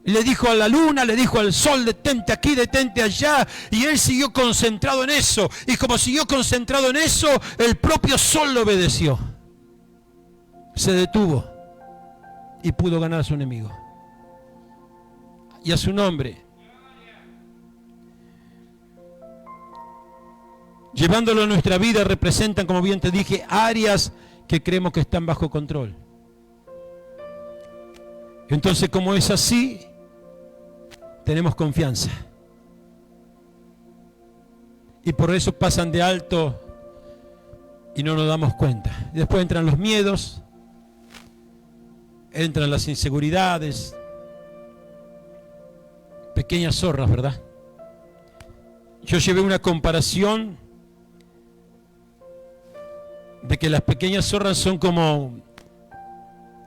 Le dijo a la luna, le dijo al sol, detente aquí, detente allá, y él siguió concentrado en eso. Y como siguió concentrado en eso, el propio sol lo obedeció. Se detuvo y pudo ganar a su enemigo. Y a su nombre. Llevándolo a nuestra vida, representan, como bien te dije, áreas que creemos que están bajo control. Entonces, como es así, tenemos confianza. Y por eso pasan de alto y no nos damos cuenta. Después entran los miedos, entran las inseguridades, pequeñas zorras, ¿verdad? Yo llevé una comparación de que las pequeñas zorras son como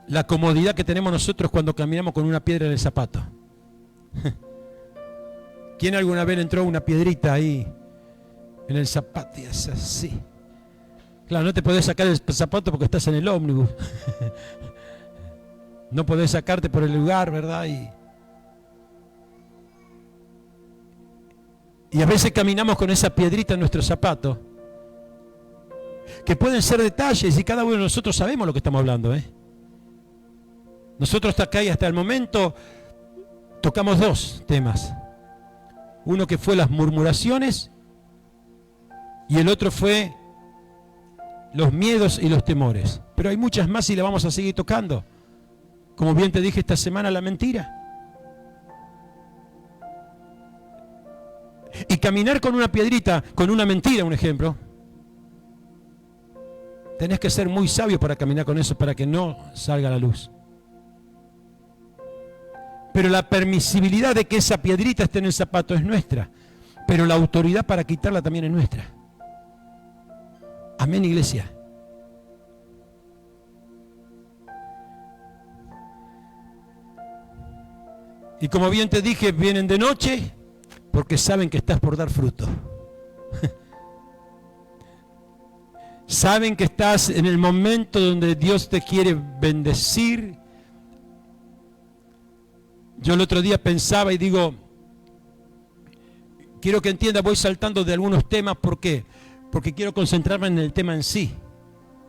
la comodidad que tenemos nosotros cuando caminamos con una piedra en el zapato. ¿Quién alguna vez entró una piedrita ahí en el zapato? Y es así. Claro, no te podés sacar el zapato porque estás en el ómnibus. No podés sacarte por el lugar, ¿verdad? Y a veces caminamos con esa piedrita en nuestro zapato, que pueden ser detalles y cada uno de nosotros sabemos lo que estamos hablando, ¿eh? Nosotros hasta acá y hasta el momento tocamos 2 temas. Uno que fue las murmuraciones y el otro fue los miedos y los temores. Pero hay muchas más y la vamos a seguir tocando. Como bien te dije esta semana, la mentira. Y caminar con una piedrita, con una mentira, un ejemplo. Tenés que ser muy sabio para caminar con eso, para que no salga a la luz. Pero la permisibilidad de que esa piedrita esté en el zapato es nuestra. Pero la autoridad para quitarla también es nuestra. Amén, iglesia. Y como bien te dije, vienen de noche porque saben que estás por dar fruto. Saben que estás en el momento donde Dios te quiere bendecir. Yo el otro día pensaba y digo, quiero que entienda, voy saltando de algunos temas. ¿Por qué? Porque quiero concentrarme en el tema en sí.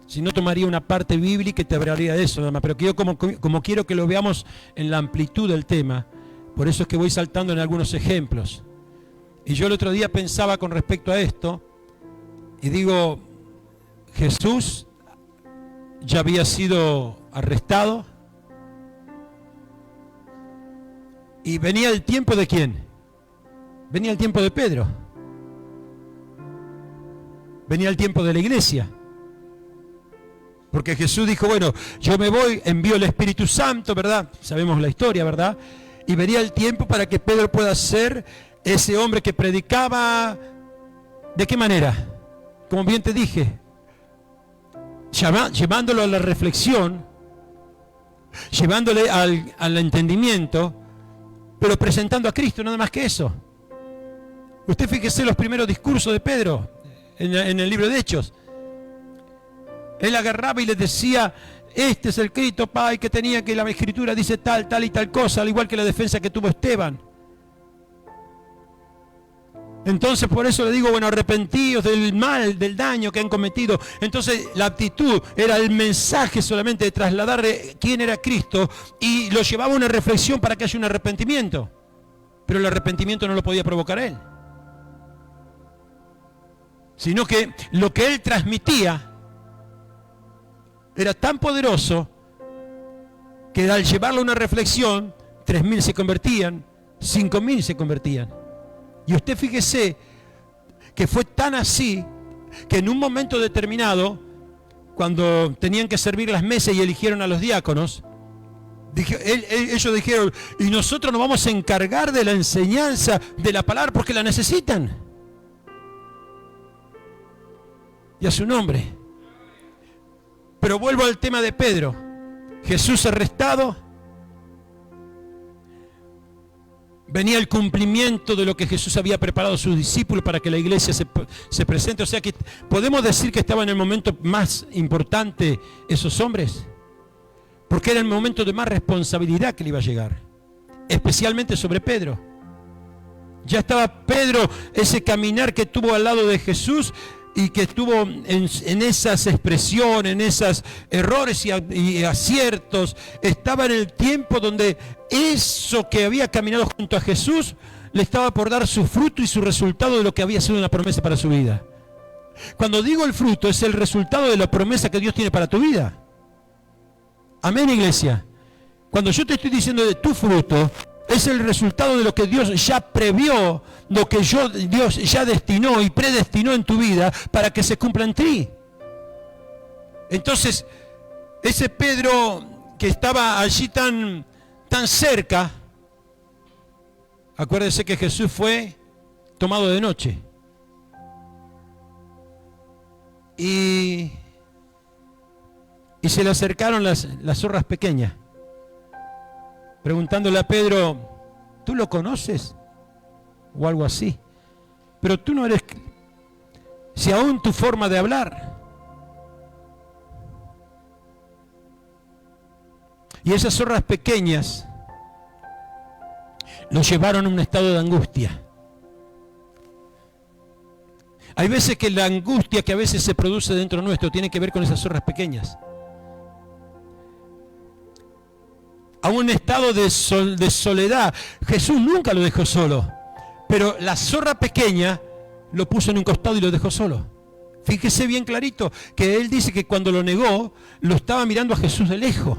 Si no, tomaría una parte bíblica y te hablaría de eso nada más. Pero yo como quiero que lo veamos en la amplitud del tema, por eso es que voy saltando en algunos ejemplos. Y yo el otro día pensaba con respecto a esto, y digo, Jesús ya había sido arrestado, y venía el tiempo de ¿quién? Venía el tiempo de Pedro. Venía el tiempo de la iglesia. Porque Jesús dijo, bueno, yo me voy, envío el Espíritu Santo, ¿verdad? Sabemos la historia, ¿verdad? Y venía el tiempo para que Pedro pueda ser ese hombre que predicaba. ¿De qué manera? Como bien te dije, llevándolo a la reflexión, llevándole al entendimiento, pero presentando a Cristo, nada más que eso. Usted fíjese los primeros discursos de Pedro en el libro de Hechos. Él agarraba y les decía, este es el Cristo, Pai, que tenía, que la Escritura dice tal, tal y tal cosa, al igual que la defensa que tuvo Esteban. Entonces por eso le digo, bueno, arrepentíos del mal, del daño que han cometido. Entonces la actitud era el mensaje solamente de trasladarle quién era Cristo, y lo llevaba a una reflexión para que haya un arrepentimiento. Pero el arrepentimiento no lo podía provocar él, sino que lo que él transmitía era tan poderoso que al llevarlo a una reflexión, 3.000 se convertían, 5.000 se convertían. Y usted fíjese que fue tan así que en un momento determinado, cuando tenían que servir las mesas y eligieron a los diáconos, ellos dijeron, y nosotros nos vamos a encargar de la enseñanza de la palabra porque la necesitan. Y a su nombre. Pero vuelvo al tema de Pedro. Jesús arrestado. Venía el cumplimiento de lo que Jesús había preparado a sus discípulos para que la iglesia se presente. O sea que podemos decir que estaban en el momento más importante esos hombres, porque era el momento de más responsabilidad que le iba a llegar, especialmente sobre Pedro. Ya estaba Pedro, ese caminar que tuvo al lado de Jesús y que estuvo en esas expresiones, en esos errores y aciertos, estaba en el tiempo donde eso que había caminado junto a Jesús le estaba por dar su fruto y su resultado de lo que había sido una promesa para su vida. Cuando digo el fruto, es el resultado de la promesa que Dios tiene para tu vida. Amén, iglesia. Cuando yo te estoy diciendo de tu fruto, es el resultado de lo que Dios ya previó, lo que Dios ya destinó y predestinó en tu vida para que se cumpla en ti. Entonces, ese Pedro que estaba allí tan cerca, acuérdese que Jesús fue tomado de noche. Y se le acercaron las zorras pequeñas, preguntándole a Pedro, ¿tú lo conoces? o algo así. Pero tú no eres... Si aún tu forma de hablar. Y esas zorras pequeñas los llevaron a un estado de angustia. Hay veces que la angustia que a veces se produce dentro nuestro tiene que ver con esas zorras pequeñas. A un estado de soledad. Jesús nunca lo dejó solo, pero la zorra pequeña lo puso en un costado y lo dejó solo. Fíjese bien clarito que él dice que cuando lo negó, lo estaba mirando a Jesús de lejos.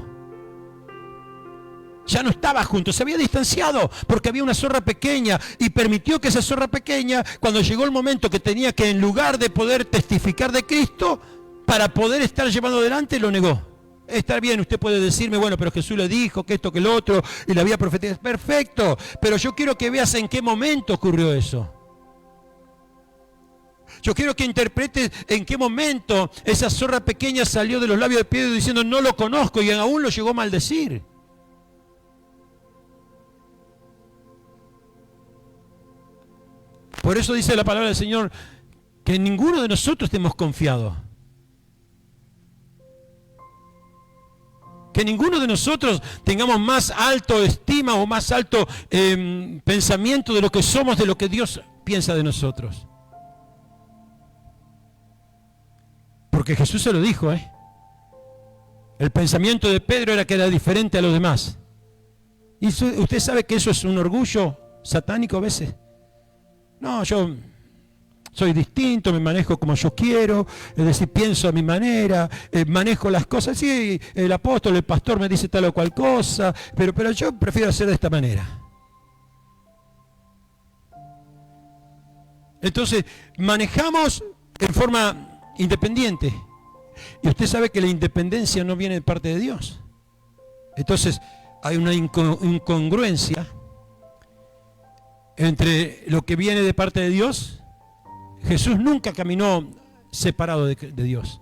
Ya no estaba junto, se había distanciado porque había una zorra pequeña y permitió que esa zorra pequeña, cuando llegó el momento que tenía que, en lugar de poder testificar de Cristo, para poder estar llevando adelante, lo negó. Está bien, usted puede decirme, bueno, pero Jesús le dijo que esto, que lo otro, y le había profetizado. Perfecto, pero yo quiero que veas en qué momento ocurrió eso. Yo quiero que interpretes en qué momento esa zorra pequeña salió de los labios de Pedro diciendo, no lo conozco, y aún lo llegó a maldecir. Por eso dice la palabra del Señor que ninguno de nosotros estemos confiados. Que ninguno de nosotros tengamos más alto estima o más alto pensamiento de lo que somos, de lo que Dios piensa de nosotros. Porque Jesús se lo dijo, El pensamiento de Pedro era que era diferente a los demás. Y usted sabe que eso es un orgullo satánico a veces. No, yo soy distinto, me manejo como yo quiero, es decir, pienso a mi manera, manejo las cosas. Sí, el apóstol, el pastor me dice tal o cual cosa, pero yo prefiero hacer de esta manera. Entonces, manejamos en forma independiente. Y usted sabe que la independencia no viene de parte de Dios. Entonces, hay una incongruencia entre lo que viene de parte de Dios. Jesús nunca caminó separado de Dios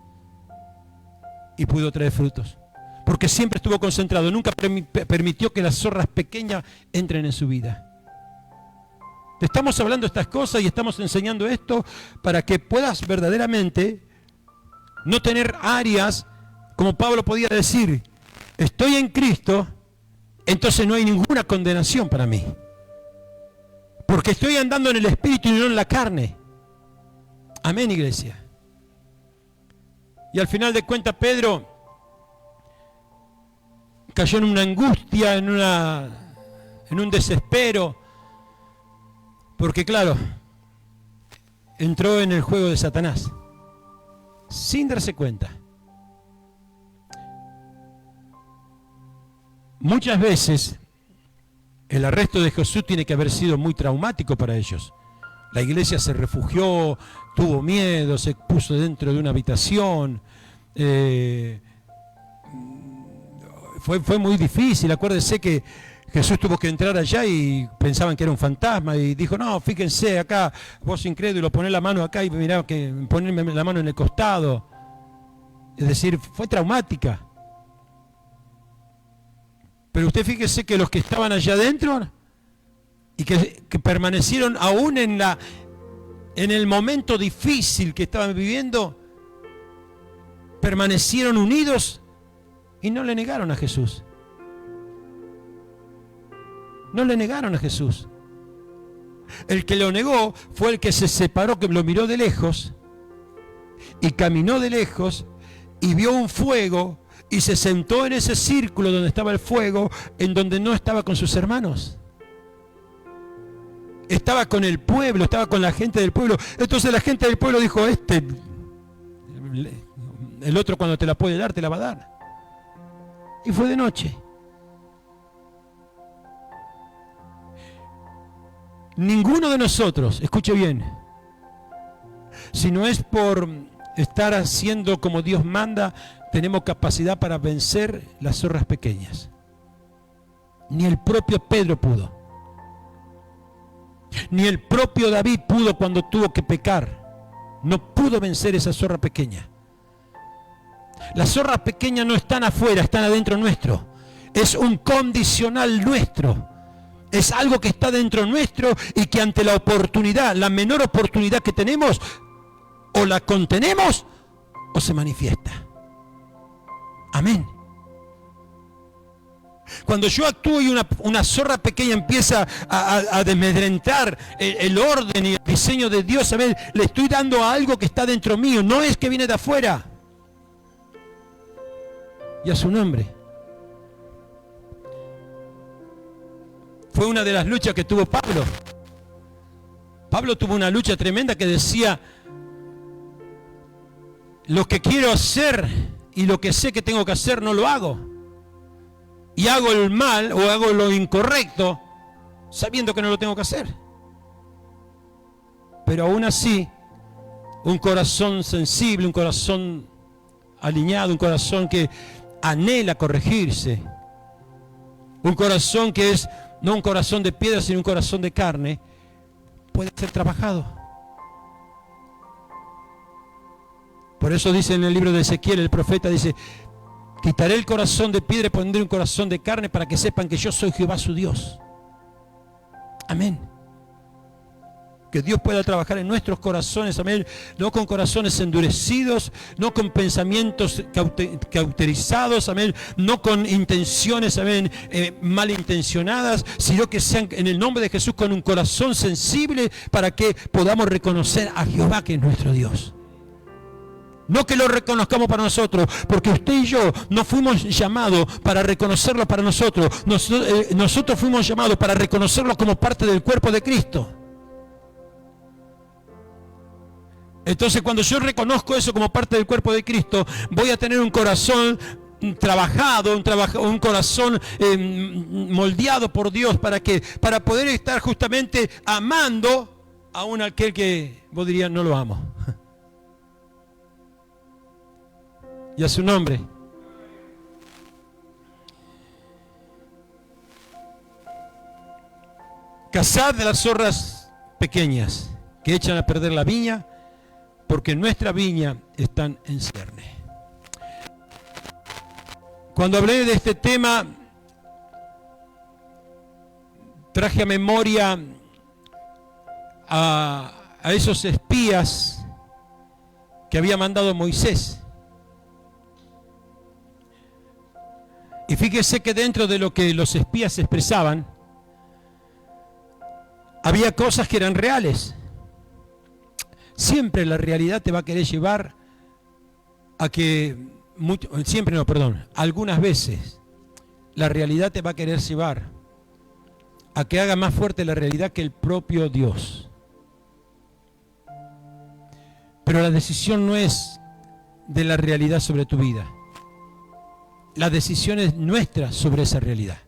y pudo traer frutos, porque siempre estuvo concentrado, nunca permitió que las zorras pequeñas entren en su vida. Te estamos hablando estas cosas y estamos enseñando esto para que puedas verdaderamente no tener áreas, como Pablo podía decir, estoy en Cristo, entonces no hay ninguna condenación para mí. Porque estoy andando en el Espíritu y no en la carne. Amén, iglesia. Y al final de cuentas, Pedro cayó en una angustia, en un desespero. Porque claro, entró en el juego de Satanás. Sin darse cuenta. Muchas veces el arresto de Jesús tiene que haber sido muy traumático para ellos. La iglesia se refugió, tuvo miedo, se puso dentro de una habitación. Fue muy difícil. Acuérdense que Jesús tuvo que entrar allá y pensaban que era un fantasma. Y dijo, no, fíjense acá, vos incrédulo, poné la mano acá y mirá que ponerme la mano en el costado. Es decir, fue traumática. Pero usted fíjese que los que estaban allá adentro y que permanecieron aún en el momento difícil que estaban viviendo, permanecieron unidos y no le negaron a Jesús. No le negaron a Jesús. El que lo negó fue el que se separó, que lo miró de lejos y caminó de lejos y vio un fuego y se sentó en ese círculo donde estaba el fuego, en donde no estaba con sus hermanos. Estaba con el pueblo, estaba con la gente del pueblo. Entonces la gente del pueblo dijo, el otro cuando te la puede dar, te la va a dar. Y fue de noche. Ninguno de nosotros, escuche bien, si no es por estar haciendo como Dios manda, tenemos capacidad para vencer las zorras pequeñas. Ni el propio Pedro pudo. Ni el propio David pudo cuando tuvo que pecar. No pudo vencer esa zorra pequeña. Las zorras pequeñas no están afuera, están adentro nuestro. Es un condicional nuestro. Es algo que está dentro nuestro y que ante la oportunidad, la menor oportunidad que tenemos, o la contenemos o se manifiesta. Amén. Cuando yo actúo y una zorra pequeña empieza a desmedrentar el orden y el diseño de Dios, ¿saben? Le estoy dando algo que está dentro mío, no es que viene de afuera. Y a su nombre. Fue una de las luchas que tuvo Pablo. Pablo tuvo una lucha tremenda que decía: lo que quiero hacer y lo que sé que tengo que hacer no lo hago. Y hago el mal o hago lo incorrecto sabiendo que no lo tengo que hacer. Pero aún así, un corazón sensible, un corazón alineado, un corazón que anhela corregirse, un corazón que es no un corazón de piedra sino un corazón de carne, puede ser trabajado. Por eso dice en el libro de Ezequiel, el profeta dice: quitaré el corazón de piedra y pondré un corazón de carne para que sepan que yo soy Jehová su Dios. Amén. Que Dios pueda trabajar en nuestros corazones, amén. No con corazones endurecidos, no con pensamientos cauterizados, amén. No con intenciones, amén, malintencionadas, sino que sean en el nombre de Jesús con un corazón sensible para que podamos reconocer a Jehová que es nuestro Dios. No que lo reconozcamos para nosotros, porque usted y yo no fuimos llamados para reconocerlo para nosotros. Nosotros fuimos llamados para reconocerlo como parte del cuerpo de Cristo. Entonces, cuando yo reconozco eso como parte del cuerpo de Cristo, voy a tener un corazón trabajado, un corazón moldeado por Dios para poder estar justamente amando aún aquel que vos dirías no lo amo. Y a su nombre. Cazad de las zorras pequeñas que echan a perder la viña, porque en nuestra viña están en cierne. Cuando hablé de este tema, traje a memoria a esos espías que había mandado Moisés. Y fíjese que dentro de lo que los espías expresaban, había cosas que eran reales. Siempre la realidad te va a querer llevar a que, algunas veces la realidad te va a querer llevar a que haga más fuerte la realidad que el propio Dios. Pero la decisión no es de la realidad sobre tu vida. La decisión es nuestra sobre esa realidad.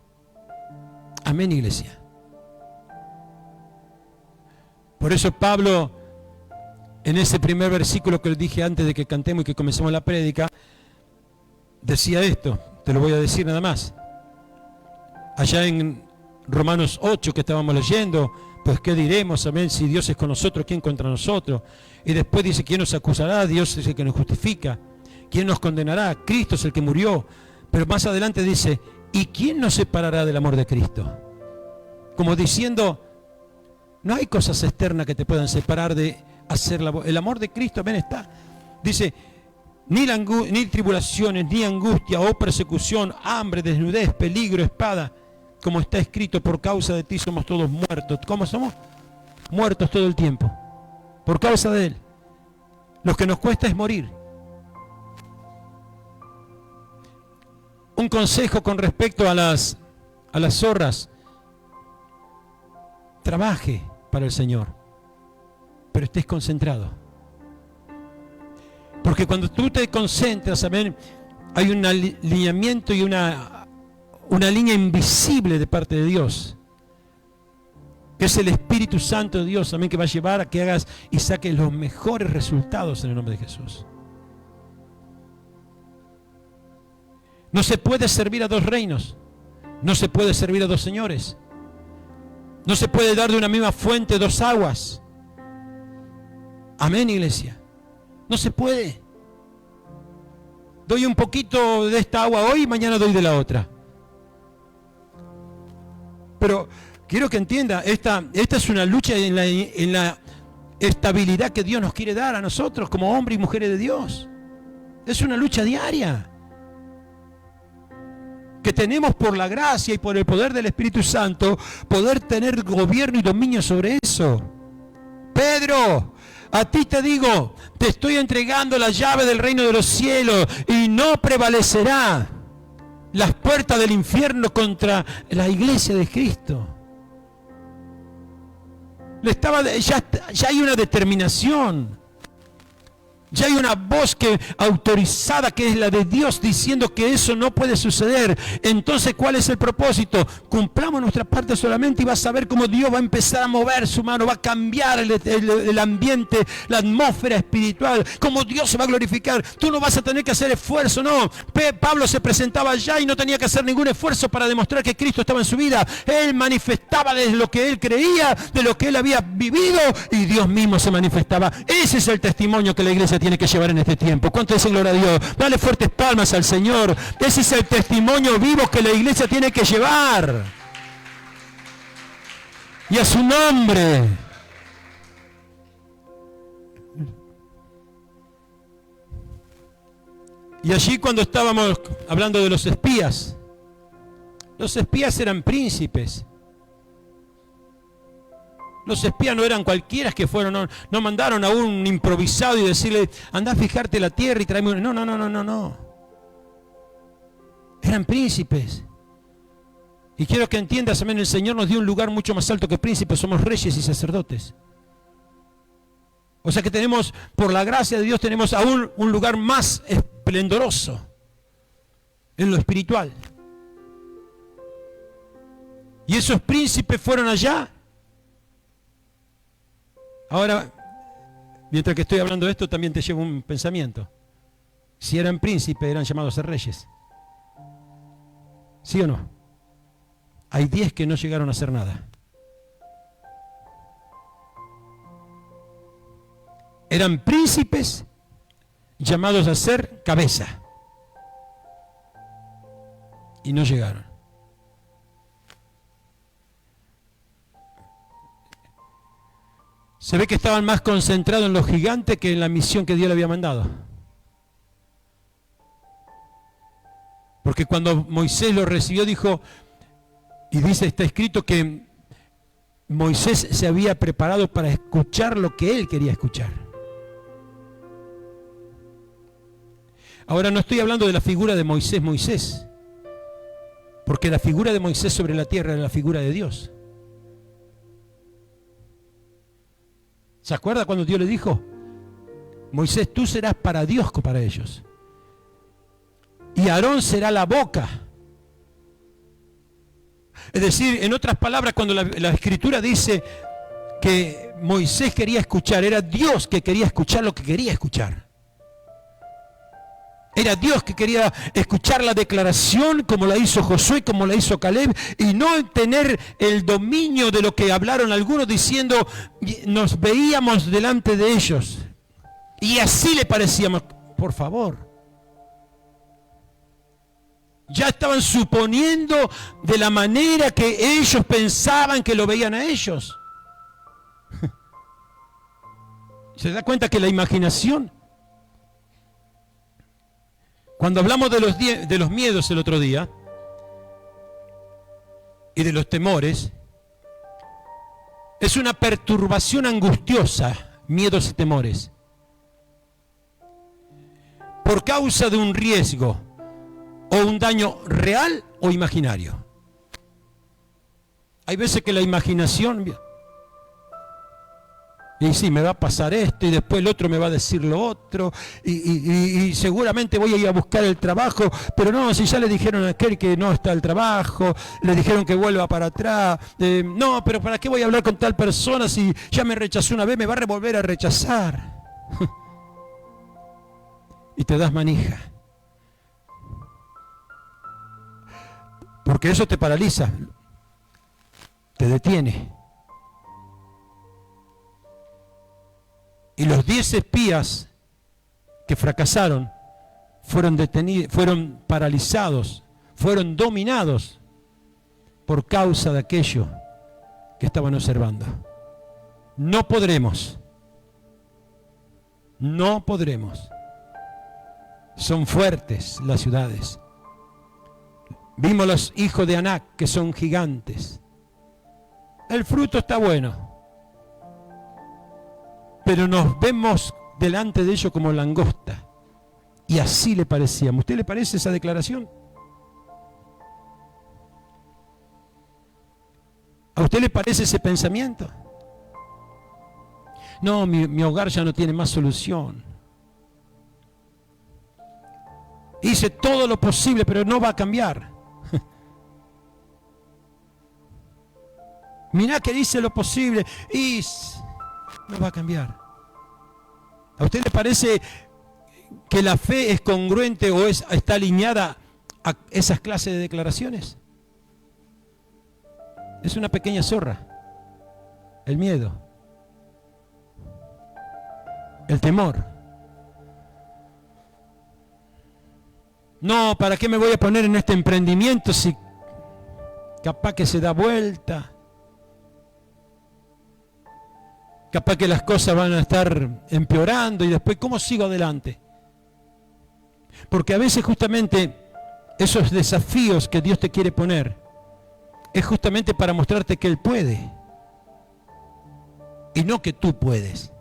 Amén, iglesia. Por eso Pablo, en ese primer versículo que les dije antes de que cantemos y que comencemos la prédica, decía esto, te lo voy a decir nada más. Allá en Romanos 8 que estábamos leyendo, pues qué diremos, amén, si Dios es con nosotros, ¿quién contra nosotros? Y después dice, ¿quién nos acusará? Dios es el que nos justifica. ¿Quién nos condenará? Cristo es el que murió. Pero más adelante dice, ¿y quién nos separará del amor de Cristo? Como diciendo, no hay cosas externas que te puedan separar de hacer el amor de Cristo, amén, está. Dice, ni tribulaciones, ni angustia, o persecución, hambre, desnudez, peligro, espada, como está escrito, por causa de ti somos todos muertos. ¿Cómo somos? Muertos todo el tiempo. Por causa de Él. Lo que nos cuesta es morir. Un consejo con respecto a las zorras. Trabaje para el Señor, pero estés concentrado. Porque cuando tú te concentras, amén, hay un alineamiento y una línea invisible de parte de Dios, que es el Espíritu Santo de Dios, amén, que va a llevar a que hagas y saques los mejores resultados en el nombre de Jesús. No se puede servir a dos reinos. No se puede servir a dos señores. No se puede dar de una misma fuente dos aguas. Amén, iglesia. No se puede. Doy un poquito de esta agua hoy y mañana doy de la otra. Pero Quiero que entienda, esta es una lucha en la estabilidad que Dios nos quiere dar a nosotros como hombres y mujeres de Dios. Es una lucha diaria que tenemos por la gracia y por el poder del Espíritu Santo, poder tener gobierno y dominio sobre eso. Pedro, a ti te digo, te estoy entregando la llave del reino de los cielos y no prevalecerá las puertas del infierno contra la iglesia de Cristo. Ya hay una determinación. Ya hay una voz autorizada que es la de Dios diciendo que eso no puede suceder. Entonces, ¿cuál es el propósito? Cumplamos nuestra parte solamente y vas a ver cómo Dios va a empezar a mover su mano, va a cambiar el ambiente, la atmósfera espiritual, cómo Dios se va a glorificar. Tú no vas a tener que hacer esfuerzo, no. Pablo se presentaba allá y no tenía que hacer ningún esfuerzo para demostrar que Cristo estaba en su vida. Él manifestaba de lo que él creía, de lo que él había vivido, y Dios mismo se manifestaba. Ese es el testimonio que la iglesia tiene que llevar en este tiempo. ¿Cuánto dicen gloria a Dios? Dale fuertes palmas al Señor. Ese es el testimonio vivo que la iglesia tiene que llevar. Y a su nombre. Y allí cuando estábamos hablando de los espías eran príncipes. Los espías no eran cualquiera que fueron, no mandaron a un improvisado y decirle, anda a fijarte la tierra y tráeme un... No. Eran príncipes. Y quiero que entiendas, amén, el Señor nos dio un lugar mucho más alto que príncipes, somos reyes y sacerdotes. O sea que tenemos, por la gracia de Dios, tenemos aún un lugar más esplendoroso en lo espiritual. Y esos príncipes fueron allá. Ahora, mientras que estoy hablando de esto, también te llevo un pensamiento. Si eran príncipes, eran llamados a ser reyes. ¿Sí o no? Hay 10 que no llegaron a hacer nada. Eran príncipes llamados a ser cabeza. Y no llegaron. Se ve que estaban más concentrados en los gigantes que en la misión que Dios le había mandado. Porque cuando Moisés lo recibió, dijo, y dice, está escrito que Moisés se había preparado para escuchar lo que él quería escuchar. Ahora no estoy hablando de la figura de Moisés, porque la figura de Moisés sobre la tierra era la figura de Dios. ¿Se acuerda cuando Dios le dijo? Moisés, tú serás para Dios para ellos. Y Aarón será la boca. Es decir, en otras palabras, cuando la Escritura dice que Moisés quería escuchar, era Dios que quería escuchar lo que quería escuchar. Era Dios que quería escuchar la declaración como la hizo Josué, como la hizo Caleb, y no tener el dominio de lo que hablaron algunos diciendo, nos veíamos delante de ellos. Y así le parecíamos, por favor. Ya estaban suponiendo de la manera que ellos pensaban que lo veían a ellos. ¿Se da cuenta que la imaginación? Cuando hablamos de los miedos el otro día y de los temores, es una perturbación angustiosa, miedos y temores, por causa de un riesgo o un daño real o imaginario. Hay veces que la imaginación, y sí, me va a pasar esto y después el otro me va a decir lo otro y seguramente voy a ir a buscar el trabajo, pero no, si ya le dijeron a aquel que no está el trabajo, le dijeron que vuelva para atrás, no, pero ¿para qué voy a hablar con tal persona si ya me rechazó una vez, me va a volver a rechazar? Y te das manija. Porque eso te paraliza, te detiene. Y los 10 espías que fracasaron fueron detenidos, fueron paralizados, fueron dominados por causa de aquello que estaban observando. No podremos. No podremos. Son fuertes las ciudades. Vimos los hijos de Anac, que son gigantes. El fruto está bueno, pero nos vemos delante de ellos como langosta. Y así le parecíamos. ¿A usted le parece esa declaración? ¿A usted le parece ese pensamiento? No, mi hogar ya no tiene más solución. Hice todo lo posible, pero no va a cambiar. Mirá que hice lo posible y no va a cambiar. ¿A usted le parece que la fe es congruente o está alineada a esas clases de declaraciones? Es una pequeña zorra. El miedo. El temor. No, ¿para qué me voy a poner en este emprendimiento si capaz que se da vuelta? Capaz que las cosas van a estar empeorando y después, ¿cómo sigo adelante? Porque a veces justamente esos desafíos que Dios te quiere poner es justamente para mostrarte que Él puede y no que tú puedes.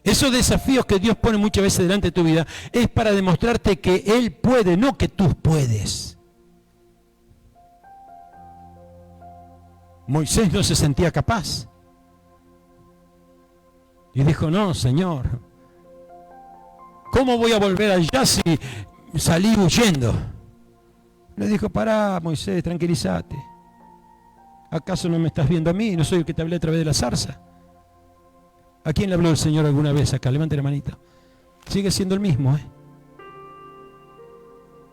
Esos desafíos que Dios pone muchas veces delante de tu vida es para demostrarte que Él puede, no que tú puedes. Moisés no se sentía capaz. Y dijo, no, Señor, ¿cómo voy a volver allá si salí huyendo? Le dijo, pará, Moisés, tranquilízate. ¿Acaso no me estás viendo a mí? ¿No soy el que te hablé a través de la zarza? ¿A quién le habló el Señor alguna vez acá? Levante la manita. Sigue siendo el mismo,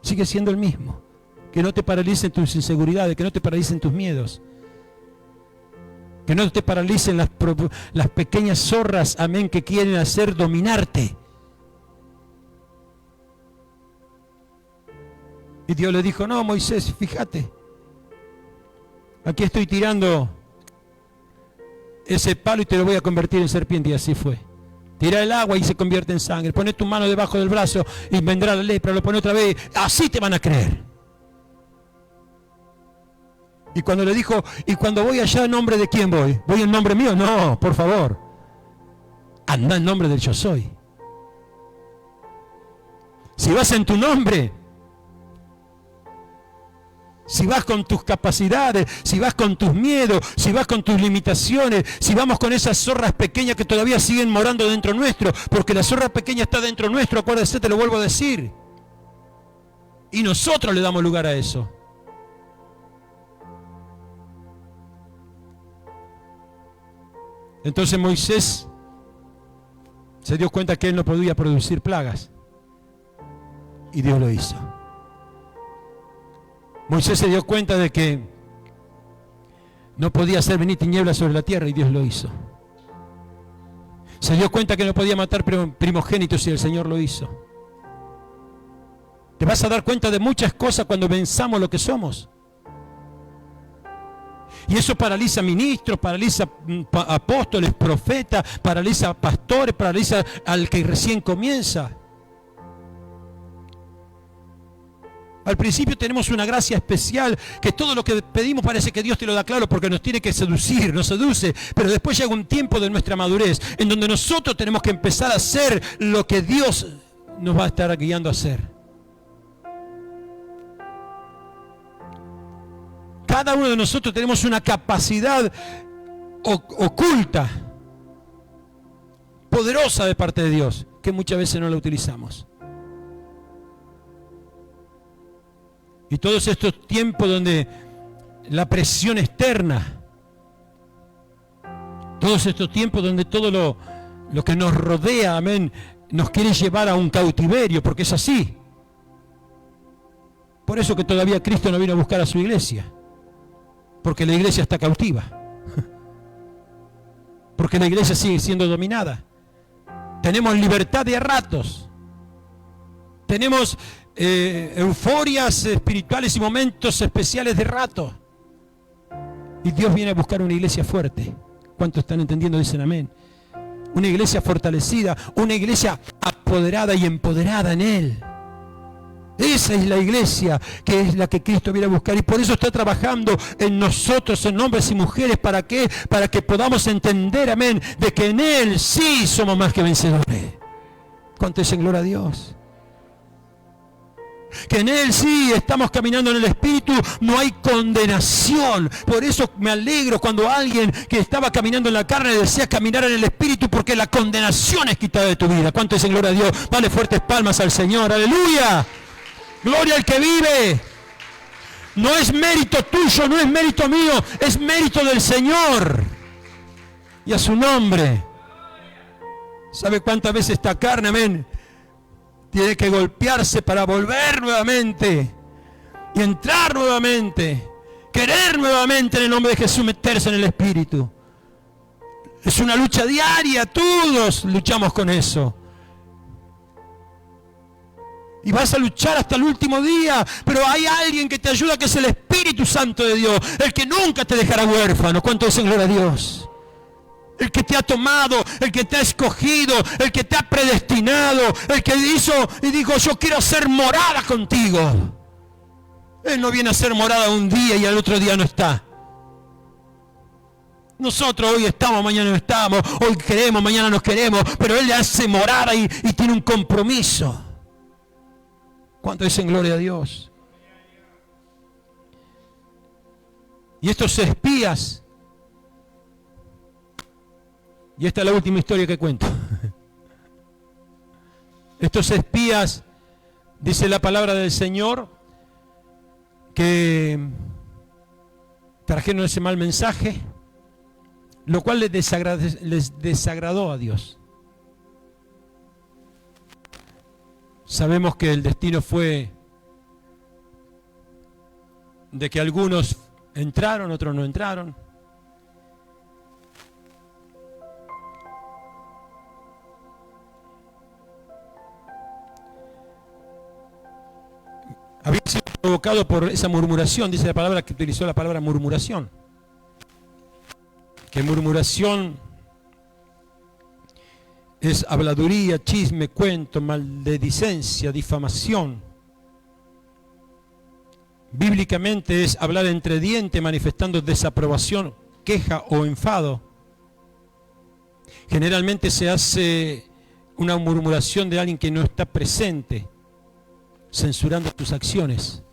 Sigue siendo el mismo. Que no te paralicen tus inseguridades, que no te paralicen tus miedos. Que no te paralicen las pequeñas zorras, amén, que quieren hacer dominarte. Y Dios le dijo, no, Moisés, fíjate. Aquí estoy tirando ese palo y te lo voy a convertir en serpiente. Y así fue. Tira el agua y se convierte en sangre. Pone tu mano debajo del brazo y vendrá la lepra. Lo pone otra vez. Así te van a creer. Y cuando le dijo, ¿y cuando voy allá en nombre de quién voy? ¿Voy en nombre mío? No, por favor. Anda en nombre del yo soy. Si vas en tu nombre, si vas con tus capacidades, si vas con tus miedos, si vas con tus limitaciones, si vamos con esas zorras pequeñas que todavía siguen morando dentro nuestro, porque la zorra pequeña está dentro nuestro, acuérdese, te lo vuelvo a decir. Y nosotros le damos lugar a eso. Entonces Moisés se dio cuenta que él no podía producir plagas. Y Dios lo hizo. Moisés se dio cuenta de que no podía hacer venir tinieblas sobre la tierra y Dios lo hizo. Se dio cuenta que no podía matar primogénitos y el Señor lo hizo. Te vas a dar cuenta de muchas cosas cuando pensamos lo que somos. Y eso paraliza ministros, paraliza apóstoles, profetas, paraliza pastores, paraliza al que recién comienza. Al principio tenemos una gracia especial, que todo lo que pedimos parece que Dios te lo da claro porque nos tiene que seducir, nos seduce. Pero después llega un tiempo de nuestra madurez en donde nosotros tenemos que empezar a hacer lo que Dios nos va a estar guiando a hacer. Cada uno de nosotros tenemos una capacidad oculta, poderosa de parte de Dios, que muchas veces no la utilizamos. Y todos estos tiempos donde la presión externa, todos estos tiempos donde todo lo que nos rodea, amén, nos quiere llevar a un cautiverio, porque es así. Por eso que todavía Cristo no vino a buscar a su iglesia. Porque la iglesia está cautiva. Porque la iglesia sigue siendo dominada. Tenemos libertad de a ratos. Tenemos euforias espirituales y momentos especiales de rato. Y Dios viene a buscar una iglesia fuerte. ¿Cuántos están entendiendo? Dicen amén. Una iglesia fortalecida, una iglesia apoderada y empoderada en Él. Esa es la iglesia que es la que Cristo viene a buscar, y por eso está trabajando en nosotros, en hombres y mujeres. ¿Para qué? Para que podamos entender, amén, de que en Él sí somos más que vencedores. ¿Cuánto dicen gloria a Dios? Que en Él sí estamos caminando en el Espíritu, no hay condenación. Por eso me alegro cuando alguien que estaba caminando en la carne desea caminar en el Espíritu, porque la condenación es quitada de tu vida. ¿Cuánto dicen gloria a Dios? Dale fuertes palmas al Señor, aleluya. Gloria al que vive. No es mérito tuyo, no es mérito mío, es mérito del Señor. Y a su nombre. ¿Sabe cuántas veces esta carne, amén, tiene que golpearse para volver nuevamente y entrar nuevamente, querer nuevamente en el nombre de Jesús, meterse en el Espíritu? Es una lucha diaria, todos luchamos con eso. Y vas a luchar hasta el último día, pero hay alguien que te ayuda, que es el Espíritu Santo de Dios, el que nunca te dejará huérfano. ¿Cuánto dicen gloria a Dios? El que te ha tomado, el que te ha escogido, el que te ha predestinado, el que hizo y dijo: yo quiero ser morada contigo. Él no viene a ser morada un día y al otro día no está. Nosotros hoy estamos, mañana no estamos, hoy queremos, mañana no queremos, pero Él le hace morada y tiene un compromiso. ¿Cuánto dicen gloria a Dios? Y estos espías, y esta es la última historia que cuento. Estos espías, dice la palabra del Señor, que trajeron ese mal mensaje, lo cual les desagradó a Dios. Sabemos que el destino fue de que algunos entraron, otros no entraron. Había sido provocado por esa murmuración, dice la palabra, que utilizó la palabra murmuración. Que murmuración es habladuría, chisme, cuento, maledicencia, difamación. Bíblicamente es hablar entre dientes, manifestando desaprobación, queja o enfado. Generalmente se hace una murmuración de alguien que no está presente, censurando tus acciones.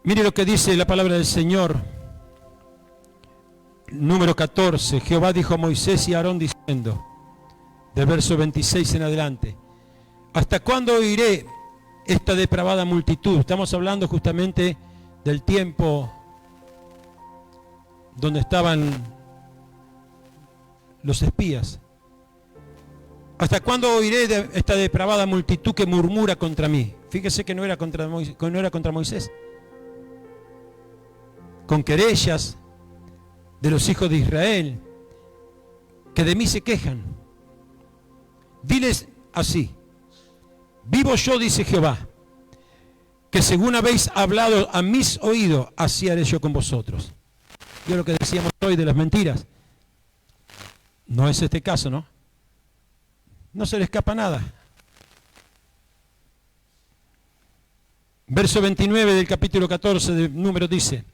Mire lo que dice la palabra del Señor. Número 14, Jehová dijo a Moisés y a Aarón diciendo, del verso 26 en adelante: ¿hasta cuándo oiré esta depravada multitud? Estamos hablando justamente del tiempo donde estaban los espías. ¿Hasta cuándo oiré de esta depravada multitud que murmura contra mí? Fíjese que no era contra Moisés. Con querellas de los hijos de Israel, que de mí se quejan. Diles así: vivo yo, dice Jehová, que según habéis hablado a mis oídos, así haré yo con vosotros. Yo lo que decíamos hoy de las mentiras, no es este caso, ¿no? No se le escapa nada. Verso 29 del capítulo 14 de Números dice: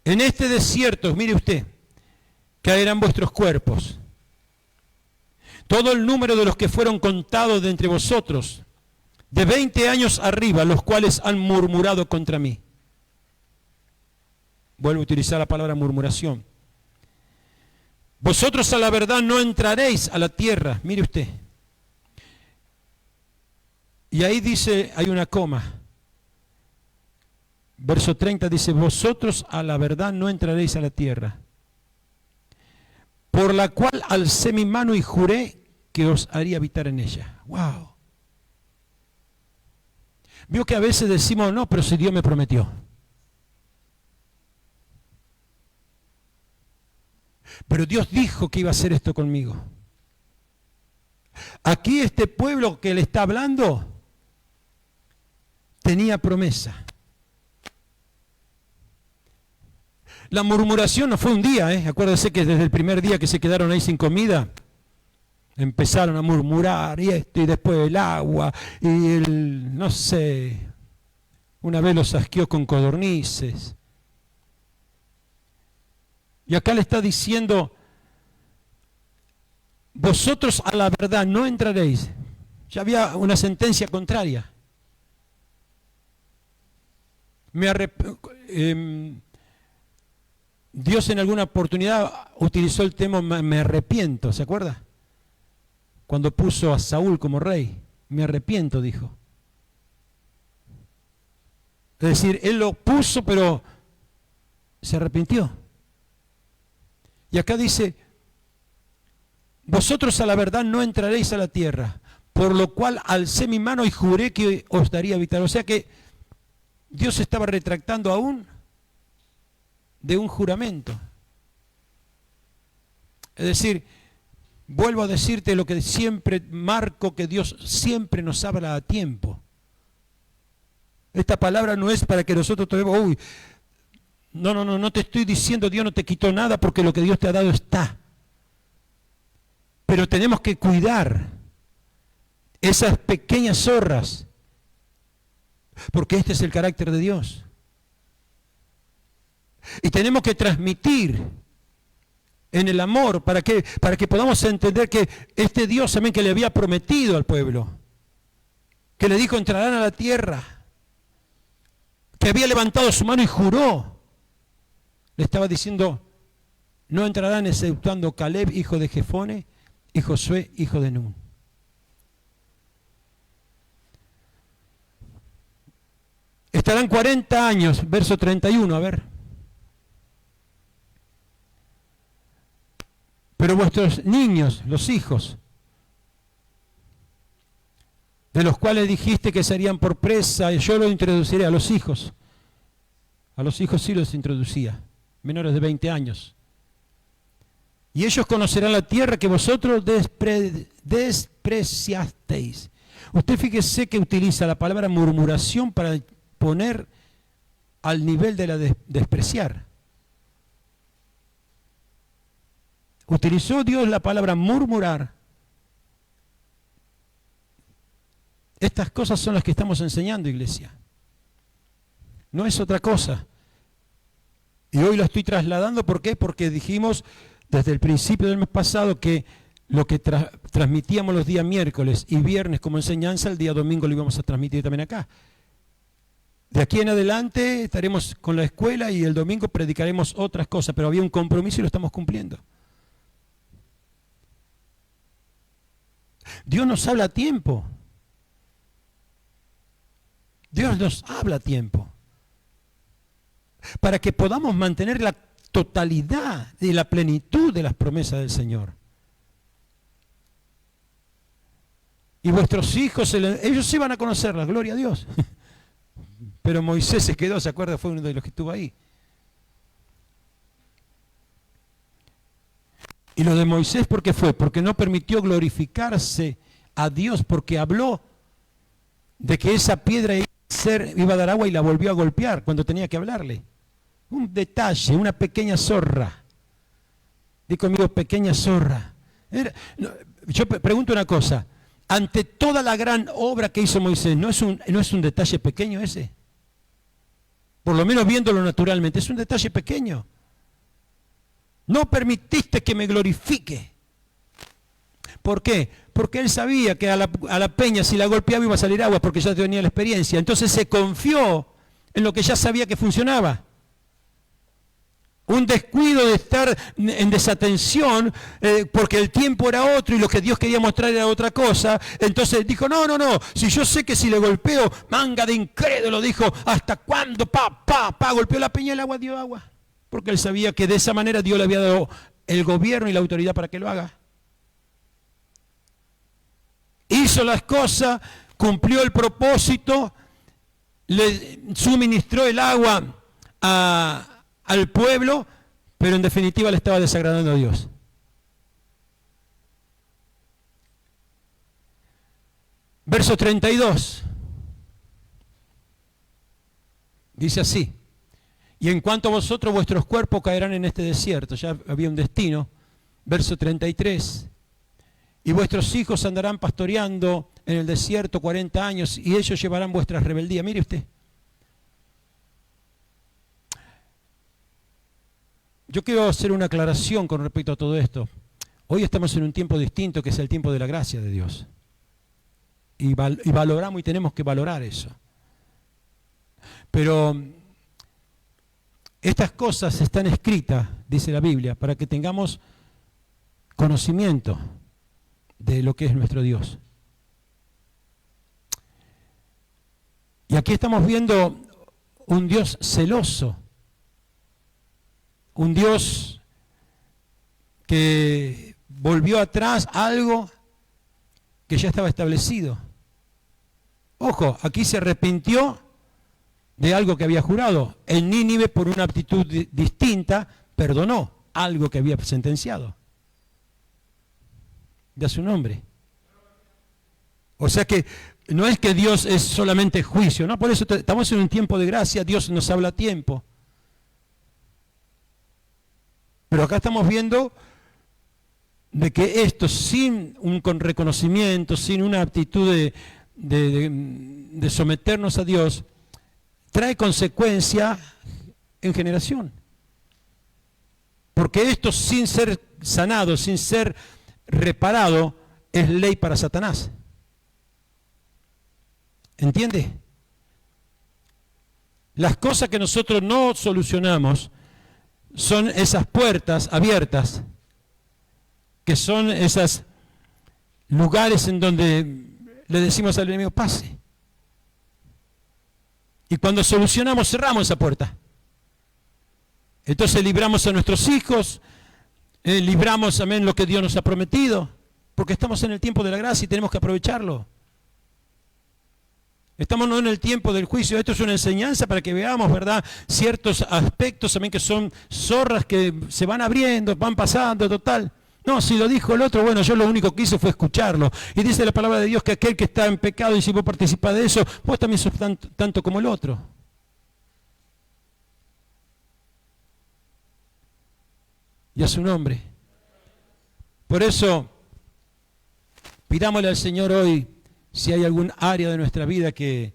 en este desierto, mire usted, caerán vuestros cuerpos, todo el número de los que fueron contados de entre vosotros, de 20 años arriba, los cuales han murmurado contra mí. Vuelvo a utilizar la palabra murmuración. Vosotros a la verdad no entraréis a la tierra, mire usted. Y ahí dice, hay una coma. Verso 30 dice: vosotros a la verdad no entraréis a la tierra, por la cual alcé mi mano y juré que os haría habitar en ella. ¡Wow! Vio que a veces decimos, no, pero si Dios me prometió. Pero Dios dijo que iba a hacer esto conmigo. Aquí este pueblo que le está hablando tenía promesa. La murmuración no fue un día, Acuérdense que desde el primer día que se quedaron ahí sin comida, empezaron a murmurar, y esto, y después el agua, y no sé, una vez los asqueó con codornices. Y acá le está diciendo, vosotros a la verdad no entraréis. Ya había una sentencia contraria. Dios en alguna oportunidad utilizó el tema me arrepiento, ¿se acuerda? Cuando puso a Saúl como rey, me arrepiento, dijo. Es decir, él lo puso, pero se arrepintió. Y acá dice, vosotros a la verdad no entraréis a la tierra, por lo cual alcé mi mano y juré que os daría habitar. O sea que Dios estaba retractando aún de un juramento. Es decir, vuelvo a decirte lo que siempre marco, que Dios siempre nos habla a tiempo. Esta palabra no es para que nosotros tomemos, no te estoy diciendo Dios no te quitó nada, porque lo que Dios te ha dado está. Pero tenemos que cuidar esas pequeñas zorras, porque este es el carácter de Dios. Y tenemos que transmitir en el amor para que podamos entender que este Dios también que le había prometido al pueblo, que le dijo entrarán a la tierra, que había levantado su mano y juró, le estaba diciendo no entrarán exceptuando Caleb, hijo de Jefone, y Josué, hijo de Nun. Estarán 40 años, verso 31, a ver. Pero vuestros niños, los hijos, de los cuales dijiste que serían por presa, yo los introduciré a los hijos. A los hijos sí los introducía, menores de 20 años. Y ellos conocerán la tierra que vosotros despreciasteis. Usted fíjese que utiliza la palabra murmuración para poner al nivel de la despreciar. Utilizó Dios la palabra murmurar. Estas cosas son las que estamos enseñando, iglesia. No es otra cosa. Y hoy lo estoy trasladando, ¿por qué? Porque dijimos desde el principio del mes pasado que lo que transmitíamos los días miércoles y viernes como enseñanza, el día domingo lo íbamos a transmitir también acá. De aquí en adelante estaremos con la escuela y el domingo predicaremos otras cosas, pero había un compromiso y lo estamos cumpliendo. Dios nos habla a tiempo. Dios nos habla a tiempo. Para que podamos mantener la totalidad y la plenitud de las promesas del Señor. Y vuestros hijos, ellos sí van a conocerlas, gloria a Dios. Pero Moisés se quedó, ¿se acuerda? Fue uno de los que estuvo ahí. Y lo de Moisés, ¿por qué fue? Porque no permitió glorificarse a Dios, porque habló de que esa piedra iba a dar agua y la volvió a golpear cuando tenía que hablarle. Un detalle, una pequeña zorra. Di conmigo, pequeña zorra. Yo pregunto una cosa, ante toda la gran obra que hizo Moisés, ¿no es un detalle pequeño ese? Por lo menos viéndolo naturalmente, es un detalle pequeño. No permitiste que me glorifique. ¿Por qué? Porque él sabía que a la peña si la golpeaba iba a salir agua, porque ya tenía la experiencia. Entonces se confió en lo que ya sabía que funcionaba. Un descuido de estar en desatención, porque el tiempo era otro y lo que Dios quería mostrar era otra cosa. Entonces dijo, no, si yo sé que si le golpeo, manga de incrédulo, dijo, ¿hasta cuándo? Golpeó la peña y el agua dio agua. Porque él sabía que de esa manera Dios le había dado el gobierno y la autoridad para que lo haga. Hizo las cosas, cumplió el propósito, le suministró el agua al pueblo, pero en definitiva le estaba desagradando a Dios. Verso 32. Dice así: y en cuanto a vosotros, vuestros cuerpos caerán en este desierto. Ya había un destino. Verso 33. Y vuestros hijos andarán pastoreando en el desierto 40 años, y ellos llevarán vuestras rebeldías. Mire usted. Yo quiero hacer una aclaración con respecto a todo esto. Hoy estamos en un tiempo distinto, que es el tiempo de la gracia de Dios. Y valoramos y tenemos que valorar eso. Pero estas cosas están escritas, dice la Biblia, para que tengamos conocimiento de lo que es nuestro Dios. Y aquí estamos viendo un Dios celoso, un Dios que volvió atrás algo que ya estaba establecido. Ojo, aquí se arrepintió de algo que había jurado. En Nínive, por una actitud distinta, perdonó algo que había sentenciado. De su nombre. O sea que no es que Dios es solamente juicio, ¿no? Por eso estamos en un tiempo de gracia, Dios nos habla a tiempo. Pero acá estamos viendo de que esto, sin un reconocimiento, sin una actitud de someternos a Dios, trae consecuencia en generación. Porque esto, sin ser sanado, sin ser reparado, es ley para Satanás. ¿Entiende? Las cosas que nosotros no solucionamos son esas puertas abiertas, que son esos lugares en donde le decimos al enemigo, pase. Y cuando solucionamos, cerramos esa puerta. Entonces libramos a nuestros hijos, libramos, amén, lo que Dios nos ha prometido, porque estamos en el tiempo de la gracia y tenemos que aprovecharlo. Estamos no en el tiempo del juicio. Esto es una enseñanza para que veamos, ¿verdad?, ciertos aspectos también que son zorras que se van abriendo, van pasando, total. No, si lo dijo el otro, bueno, yo lo único que hice fue escucharlo. Y dice la palabra de Dios que aquel que está en pecado, y si vos participás de eso, vos también sos tanto como el otro. Y a su nombre. Por eso, pidámosle al Señor hoy, si hay algún área de nuestra vida que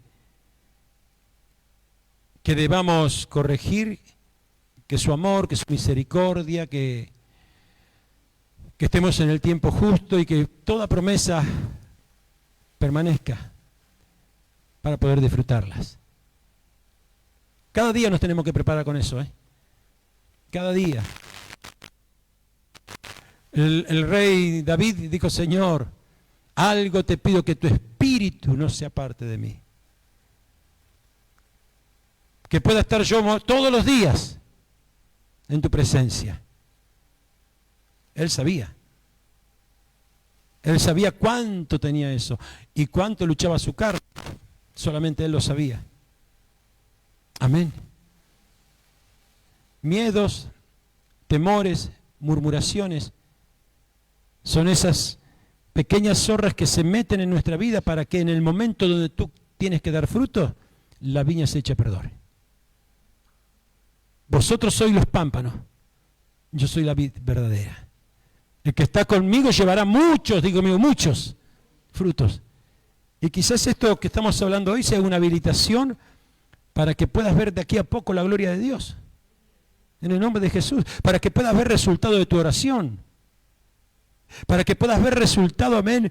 debamos corregir, que su amor, que su misericordia, que estemos en el tiempo justo y que toda promesa permanezca para poder disfrutarlas. Cada día nos tenemos que preparar con eso, cada día. El rey David dijo, Señor, algo te pido, que tu espíritu no se aparte de mí. Que pueda estar yo todos los días en tu presencia. Él sabía. Él sabía cuánto tenía eso y cuánto luchaba su carne. Solamente él lo sabía. Amén. Miedos, temores, murmuraciones son esas pequeñas zorras que se meten en nuestra vida para que en el momento donde tú tienes que dar fruto, la viña se eche a perder. Vosotros sois los pámpanos, yo soy la vid verdadera. El que está conmigo llevará muchos, digo mío, muchos frutos. Y quizás esto que estamos hablando hoy sea una habilitación para que puedas ver de aquí a poco la gloria de Dios. En el nombre de Jesús. Para que puedas ver resultado de tu oración. Para que puedas ver resultado, amén.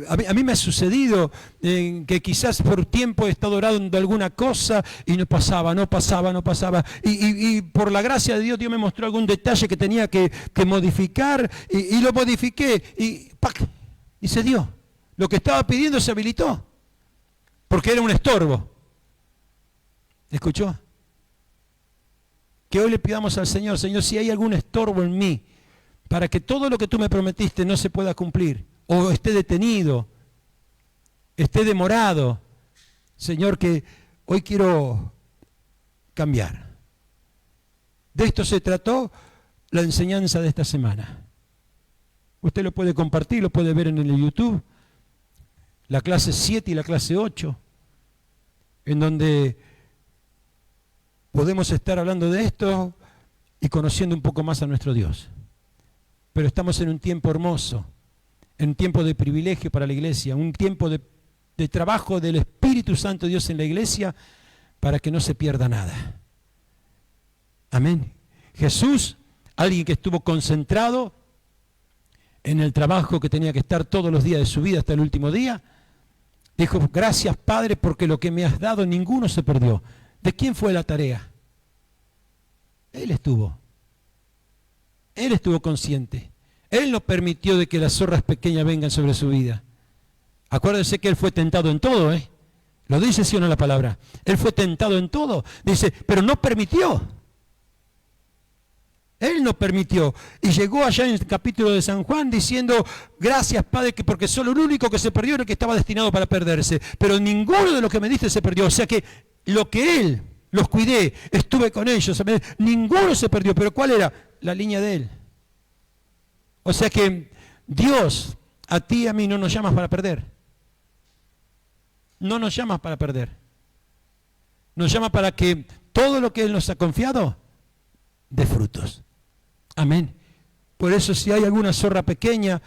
A mí me ha sucedido que quizás por tiempo he estado orando alguna cosa y no pasaba. Y por la gracia de Dios, Dios me mostró algún detalle que tenía que modificar y lo modifiqué y ¡pac! Y se dio. Lo que estaba pidiendo se habilitó. Porque era un estorbo. ¿Escuchó? Que hoy le pidamos al Señor, Señor, si hay algún estorbo en mí, para que todo lo que tú me prometiste no se pueda cumplir, o esté detenido, esté demorado, Señor, que hoy quiero cambiar. De esto se trató la enseñanza de esta semana. Usted lo puede compartir, lo puede ver en el YouTube. la clase 7 y la clase 8, en donde podemos estar hablando de esto y conociendo un poco más a nuestro Dios. Pero estamos en un tiempo hermoso, en un tiempo de privilegio para la iglesia, un tiempo de trabajo del Espíritu Santo de Dios en la iglesia para que no se pierda nada. Amén. Jesús, alguien que estuvo concentrado en el trabajo que tenía que estar todos los días de su vida hasta el último día, dijo, gracias Padre, porque lo que me has dado ninguno se perdió. ¿De quién fue la tarea? Él estuvo consciente. Él no permitió de que las zorras pequeñas vengan sobre su vida. Acuérdense que él fue tentado en todo, ¿eh? ¿Lo dice sí o no la palabra? Él fue tentado en todo. Dice, pero no permitió. Él no permitió. Y llegó allá en el capítulo de San Juan diciendo, gracias Padre, que porque solo el único que se perdió era el que estaba destinado para perderse. Pero ninguno de los que me diste se perdió. O sea que lo que él, los cuidé, estuve con ellos, ninguno se perdió. Pero ¿cuál era? La línea de él. O sea que Dios, a ti y a mí no nos llamas para perder. No nos llamas para perder. Nos llama para que todo lo que Él nos ha confiado dé frutos. Amén. Por eso si hay alguna zorra pequeña,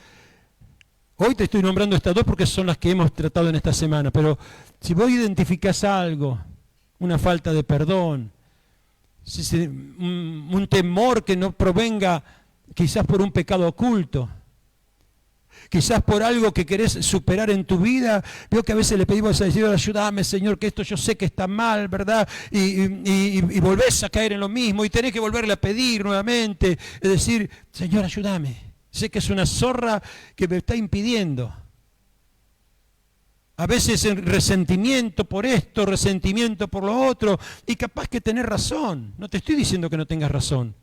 hoy te estoy nombrando estas dos porque son las que hemos tratado en esta semana, pero si vos identificás algo, una falta de perdón, un temor que no provenga quizás por un pecado oculto, quizás por algo que querés superar en tu vida. Veo que a veces le pedimos al Señor, ayúdame Señor, que esto yo sé que está mal, ¿verdad? Y volvés a caer en lo mismo y tenés que volverle a pedir nuevamente. Es decir, Señor, ayúdame. Sé que es una zorra que me está impidiendo. A veces resentimiento por esto, resentimiento por lo otro, y capaz que tenés razón. No te estoy diciendo que no tengas razón.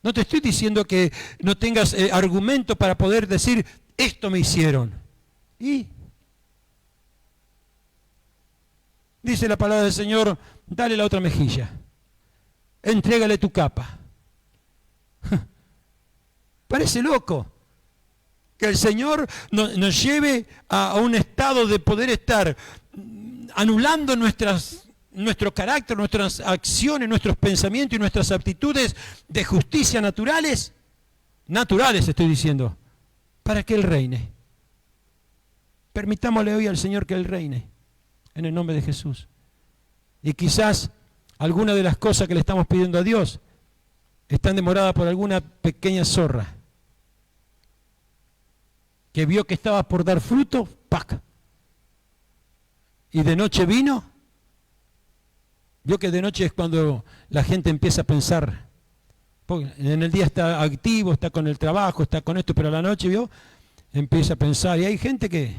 No te estoy diciendo que no tengas argumento para poder decir, esto me hicieron. Y dice la palabra del Señor, dale la otra mejilla. Entrégale tu capa. Parece loco que el Señor nos lleve a un estado de poder estar anulando nuestro carácter, nuestras acciones, nuestros pensamientos y nuestras aptitudes de justicia naturales estoy diciendo, para que Él reine. Permitámosle hoy al Señor que Él reine, en el nombre de Jesús. Y quizás alguna de las cosas que le estamos pidiendo a Dios están demoradas por alguna pequeña zorra que vio que estaba por dar fruto, ¡pac! Y de noche vino. Vio que de noche es cuando la gente empieza a pensar, porque en el día está activo, está con el trabajo, está con esto, pero a la noche, vio, empieza a pensar. Y hay gente que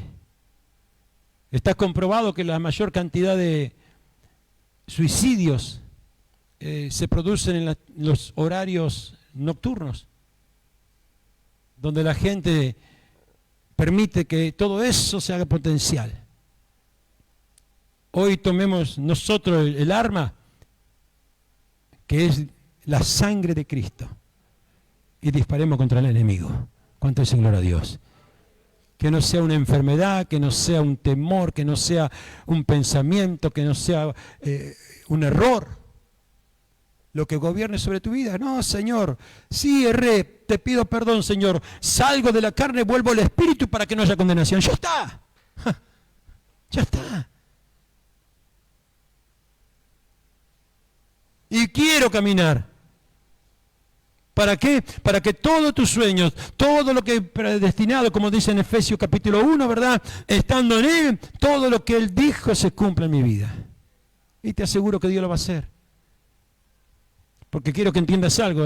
está comprobado que la mayor cantidad de suicidios se producen en los horarios nocturnos, donde la gente permite que todo eso se haga potencial. Hoy tomemos nosotros el arma, que es la sangre de Cristo, y disparemos contra el enemigo. ¿Cuánto es en gloria a Dios? Que no sea una enfermedad, que no sea un temor, que no sea un pensamiento, que no sea un error lo que gobierne sobre tu vida. No, Señor, sí erré, te pido perdón, Señor. Salgo de la carne, vuelvo al Espíritu para que no haya condenación. ¡Ya está! ¡Ya está! Y quiero caminar. ¿Para qué? Para que todos tus sueños, todo lo que he predestinado, como dice en Efesios capítulo 1, ¿verdad? Estando en Él, todo lo que Él dijo se cumpla en mi vida. Y te aseguro que Dios lo va a hacer. Porque quiero que entiendas algo,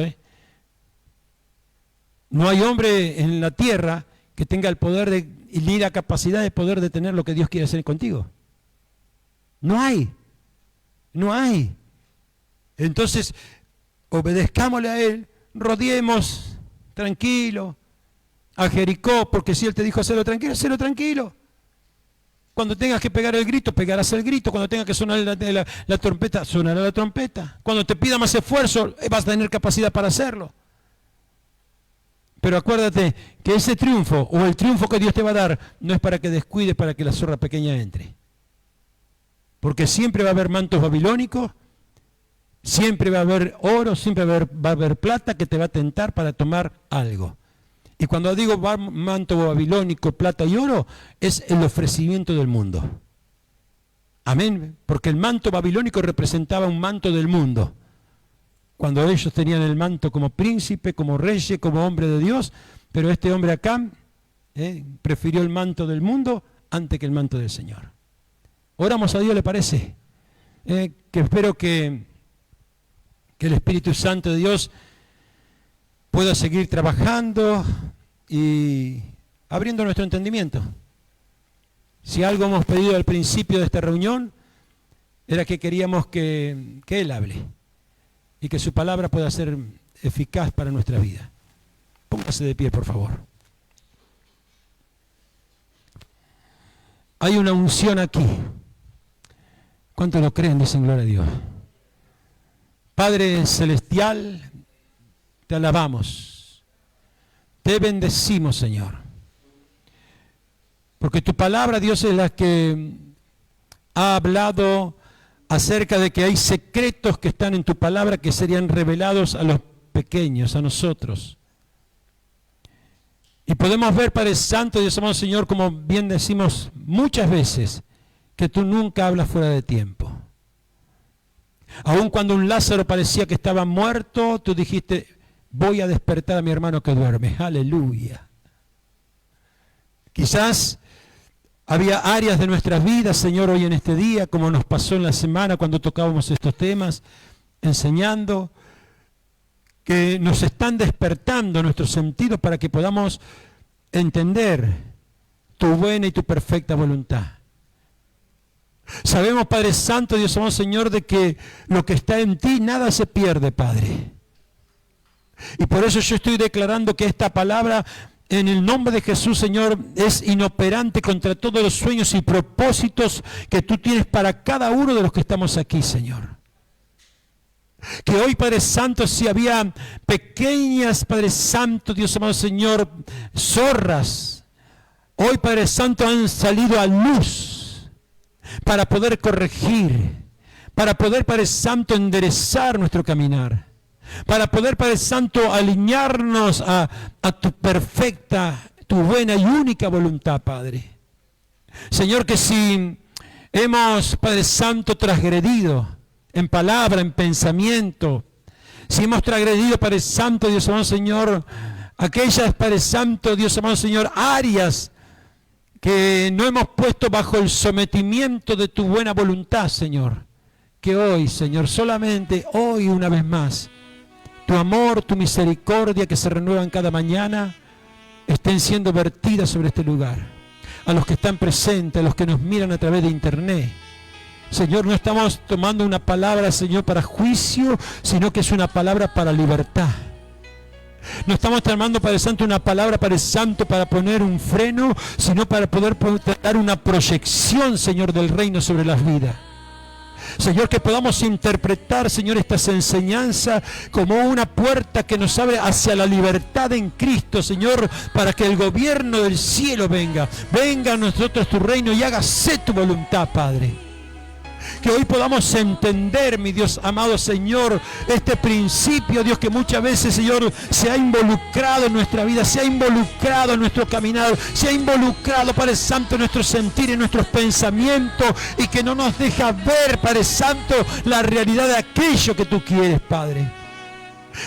No hay hombre en la tierra que tenga el poder ni la capacidad de poder detener lo que Dios quiere hacer contigo. No hay. No hay. Entonces, obedezcámosle a Él, rodeemos tranquilo a Jericó, porque si Él te dijo hacerlo tranquilo. Cuando tengas que pegar el grito, pegarás el grito. Cuando tengas que sonar la trompeta, sonará la trompeta. Cuando te pida más esfuerzo, vas a tener capacidad para hacerlo. Pero acuérdate que ese triunfo, o el triunfo que Dios te va a dar, no es para que descuides, para que la zorra pequeña entre. Porque siempre va a haber mantos babilónicos, siempre va a haber oro, siempre va a haber plata que te va a tentar para tomar algo. Y cuando digo manto babilónico, plata y oro, es el ofrecimiento del mundo. Amén. Porque el manto babilónico representaba un manto del mundo. Cuando ellos tenían el manto como príncipe, como rey, como hombre de Dios, pero este hombre acá prefirió el manto del mundo antes que el manto del Señor. Oramos a Dios, ¿le parece? Que espero que el Espíritu Santo de Dios pueda seguir trabajando y abriendo nuestro entendimiento. Si algo hemos pedido al principio de esta reunión, era que queríamos que Él hable y que su palabra pueda ser eficaz para nuestra vida. Póngase de pie, por favor. Hay una unción aquí. ¿Cuántos lo creen? Dicen gloria a Dios. Padre Celestial, te alabamos. Te bendecimos, Señor. Porque tu palabra, Dios, es la que ha hablado acerca de que hay secretos que están en tu palabra que serían revelados a los pequeños, a nosotros. Y podemos ver, Padre Santo, Dios amado Señor, como bien decimos muchas veces, que tú nunca hablas fuera de tiempo. Aun cuando un Lázaro parecía que estaba muerto, tú dijiste, voy a despertar a mi hermano que duerme. Aleluya. Quizás había áreas de nuestras vidas, Señor, hoy en este día, como nos pasó en la semana cuando tocábamos estos temas, enseñando, que nos están despertando nuestros sentidos para que podamos entender tu buena y tu perfecta voluntad. Sabemos, Padre Santo, Dios amado Señor, de que lo que está en ti, nada se pierde, Padre. Y por eso yo estoy declarando que esta palabra, en el nombre de Jesús, Señor, es inoperante contra todos los sueños y propósitos que tú tienes para cada uno de los que estamos aquí, Señor. Que hoy, Padre Santo, si había pequeñas, Padre Santo, Dios amado Señor, zorras, hoy, Padre Santo, han salido a luz para poder corregir, para poder, Padre Santo, enderezar nuestro caminar, para poder, Padre Santo, alinearnos a tu perfecta, tu buena y única voluntad, Padre. Señor, que si hemos, Padre Santo, transgredido en palabra, en pensamiento, si hemos transgredido, Padre Santo, Dios amado Señor, aquellas, Padre Santo, Dios amado Señor, áreas que no hemos puesto bajo el sometimiento de tu buena voluntad, Señor, que hoy, Señor, solamente hoy una vez más, tu amor, tu misericordia que se renuevan cada mañana, estén siendo vertidas sobre este lugar. A los que están presentes, a los que nos miran a través de internet. Señor, no estamos tomando una palabra, Señor, para juicio, sino que es una palabra para libertad. No estamos tomando, Padre Santo, una palabra, Padre Santo, para poner un freno, sino para poder dar una proyección, Señor, del reino sobre las vidas. Señor, que podamos interpretar, Señor, estas enseñanzas como una puerta que nos abre hacia la libertad en Cristo, Señor, para que el gobierno del cielo venga a nosotros tu reino y hágase tu voluntad, Padre. Que hoy podamos entender, mi Dios amado Señor, este principio, Dios, que muchas veces, Señor, se ha involucrado en nuestra vida, se ha involucrado en nuestro caminar, se ha involucrado, Padre Santo, en nuestro sentir, en nuestros pensamientos, y que no nos deja ver, Padre Santo, la realidad de aquello que tú quieres, Padre.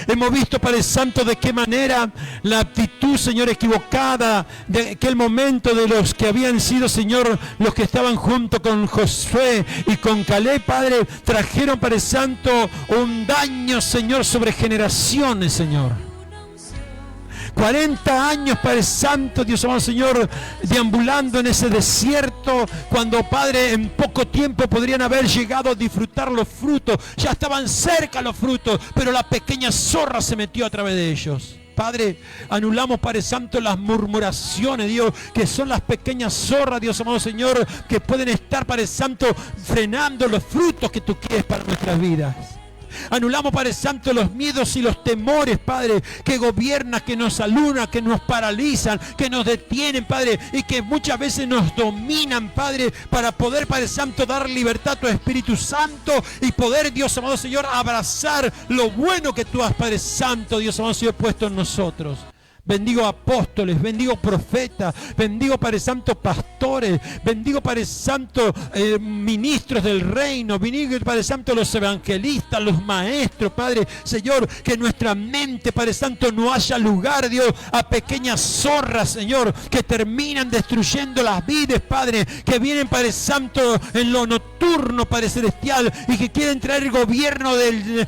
Hemos visto, Padre Santo, de qué manera la actitud, Señor, equivocada de aquel momento de los que habían sido, Señor, los que estaban junto con Josué y con Caleb, Padre, trajeron, Padre Santo, un daño, Señor, sobre generaciones, Señor. 40 años, Padre Santo, Dios amado Señor, deambulando en ese desierto, cuando, Padre, en poco tiempo podrían haber llegado a disfrutar los frutos. Ya estaban cerca los frutos, pero la pequeña zorra se metió a través de ellos. Padre, anulamos, Padre Santo, las murmuraciones, Dios, que son las pequeñas zorras, Dios amado Señor, que pueden estar, Padre Santo, frenando los frutos que tú quieres para nuestras vidas. Anulamos, Padre Santo, los miedos y los temores, Padre, que gobiernan, que nos alunan, que nos paralizan, que nos detienen, Padre, y que muchas veces nos dominan, Padre, para poder, Padre Santo, dar libertad a tu Espíritu Santo y poder, Dios amado Señor, abrazar lo bueno que tú has, Padre Santo, Dios amado Señor, puesto en nosotros. Bendigo apóstoles, bendigo profetas, bendigo, Padre Santo, pastores, bendigo, Padre Santo, ministros del reino, bendigo, Padre Santo, los evangelistas, los maestros, Padre Señor, que en nuestra mente, Padre Santo, no haya lugar, Dios, a pequeñas zorras, Señor, que terminan destruyendo las vidas, Padre, que vienen, Padre Santo, en lo nocturno, Padre Celestial, y que quieren traer el gobierno del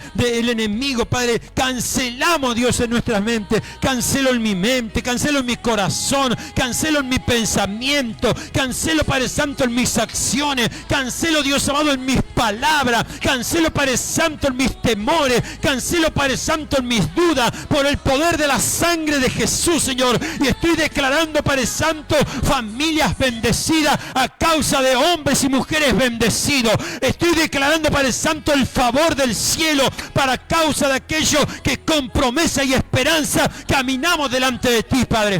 enemigo, Padre. Cancelamos, Dios, en nuestras mentes, cancelo en mi mente, cancelo en mi corazón, cancelo en mi pensamiento, cancelo, Padre Santo, en mis acciones, cancelo, Dios amado, en mis palabras, cancelo, Padre Santo, en mis temores, cancelo, Padre Santo, en mis dudas, por el poder de la sangre de Jesús, Señor. Y estoy declarando, Padre Santo, familias bendecidas a causa de hombres y mujeres bendecidos. Estoy declarando, Padre Santo, el favor del cielo para causa de aquellos que con promesa y esperanza caminamos delante de ti, Padre.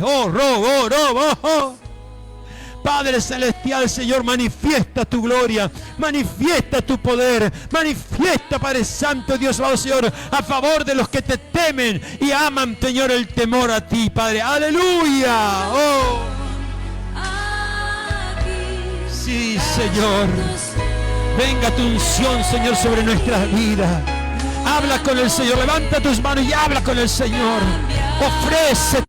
Padre Celestial, Señor, manifiesta tu gloria, manifiesta tu poder, manifiesta, Padre Santo, Dios amado, Señor, a favor de los que te temen y aman, Señor, el temor a ti, Padre. Aleluya. Sí, Señor. Venga tu unción, Señor, sobre nuestras vidas. Habla con el Señor, levanta tus manos y habla con el Señor. Ofrece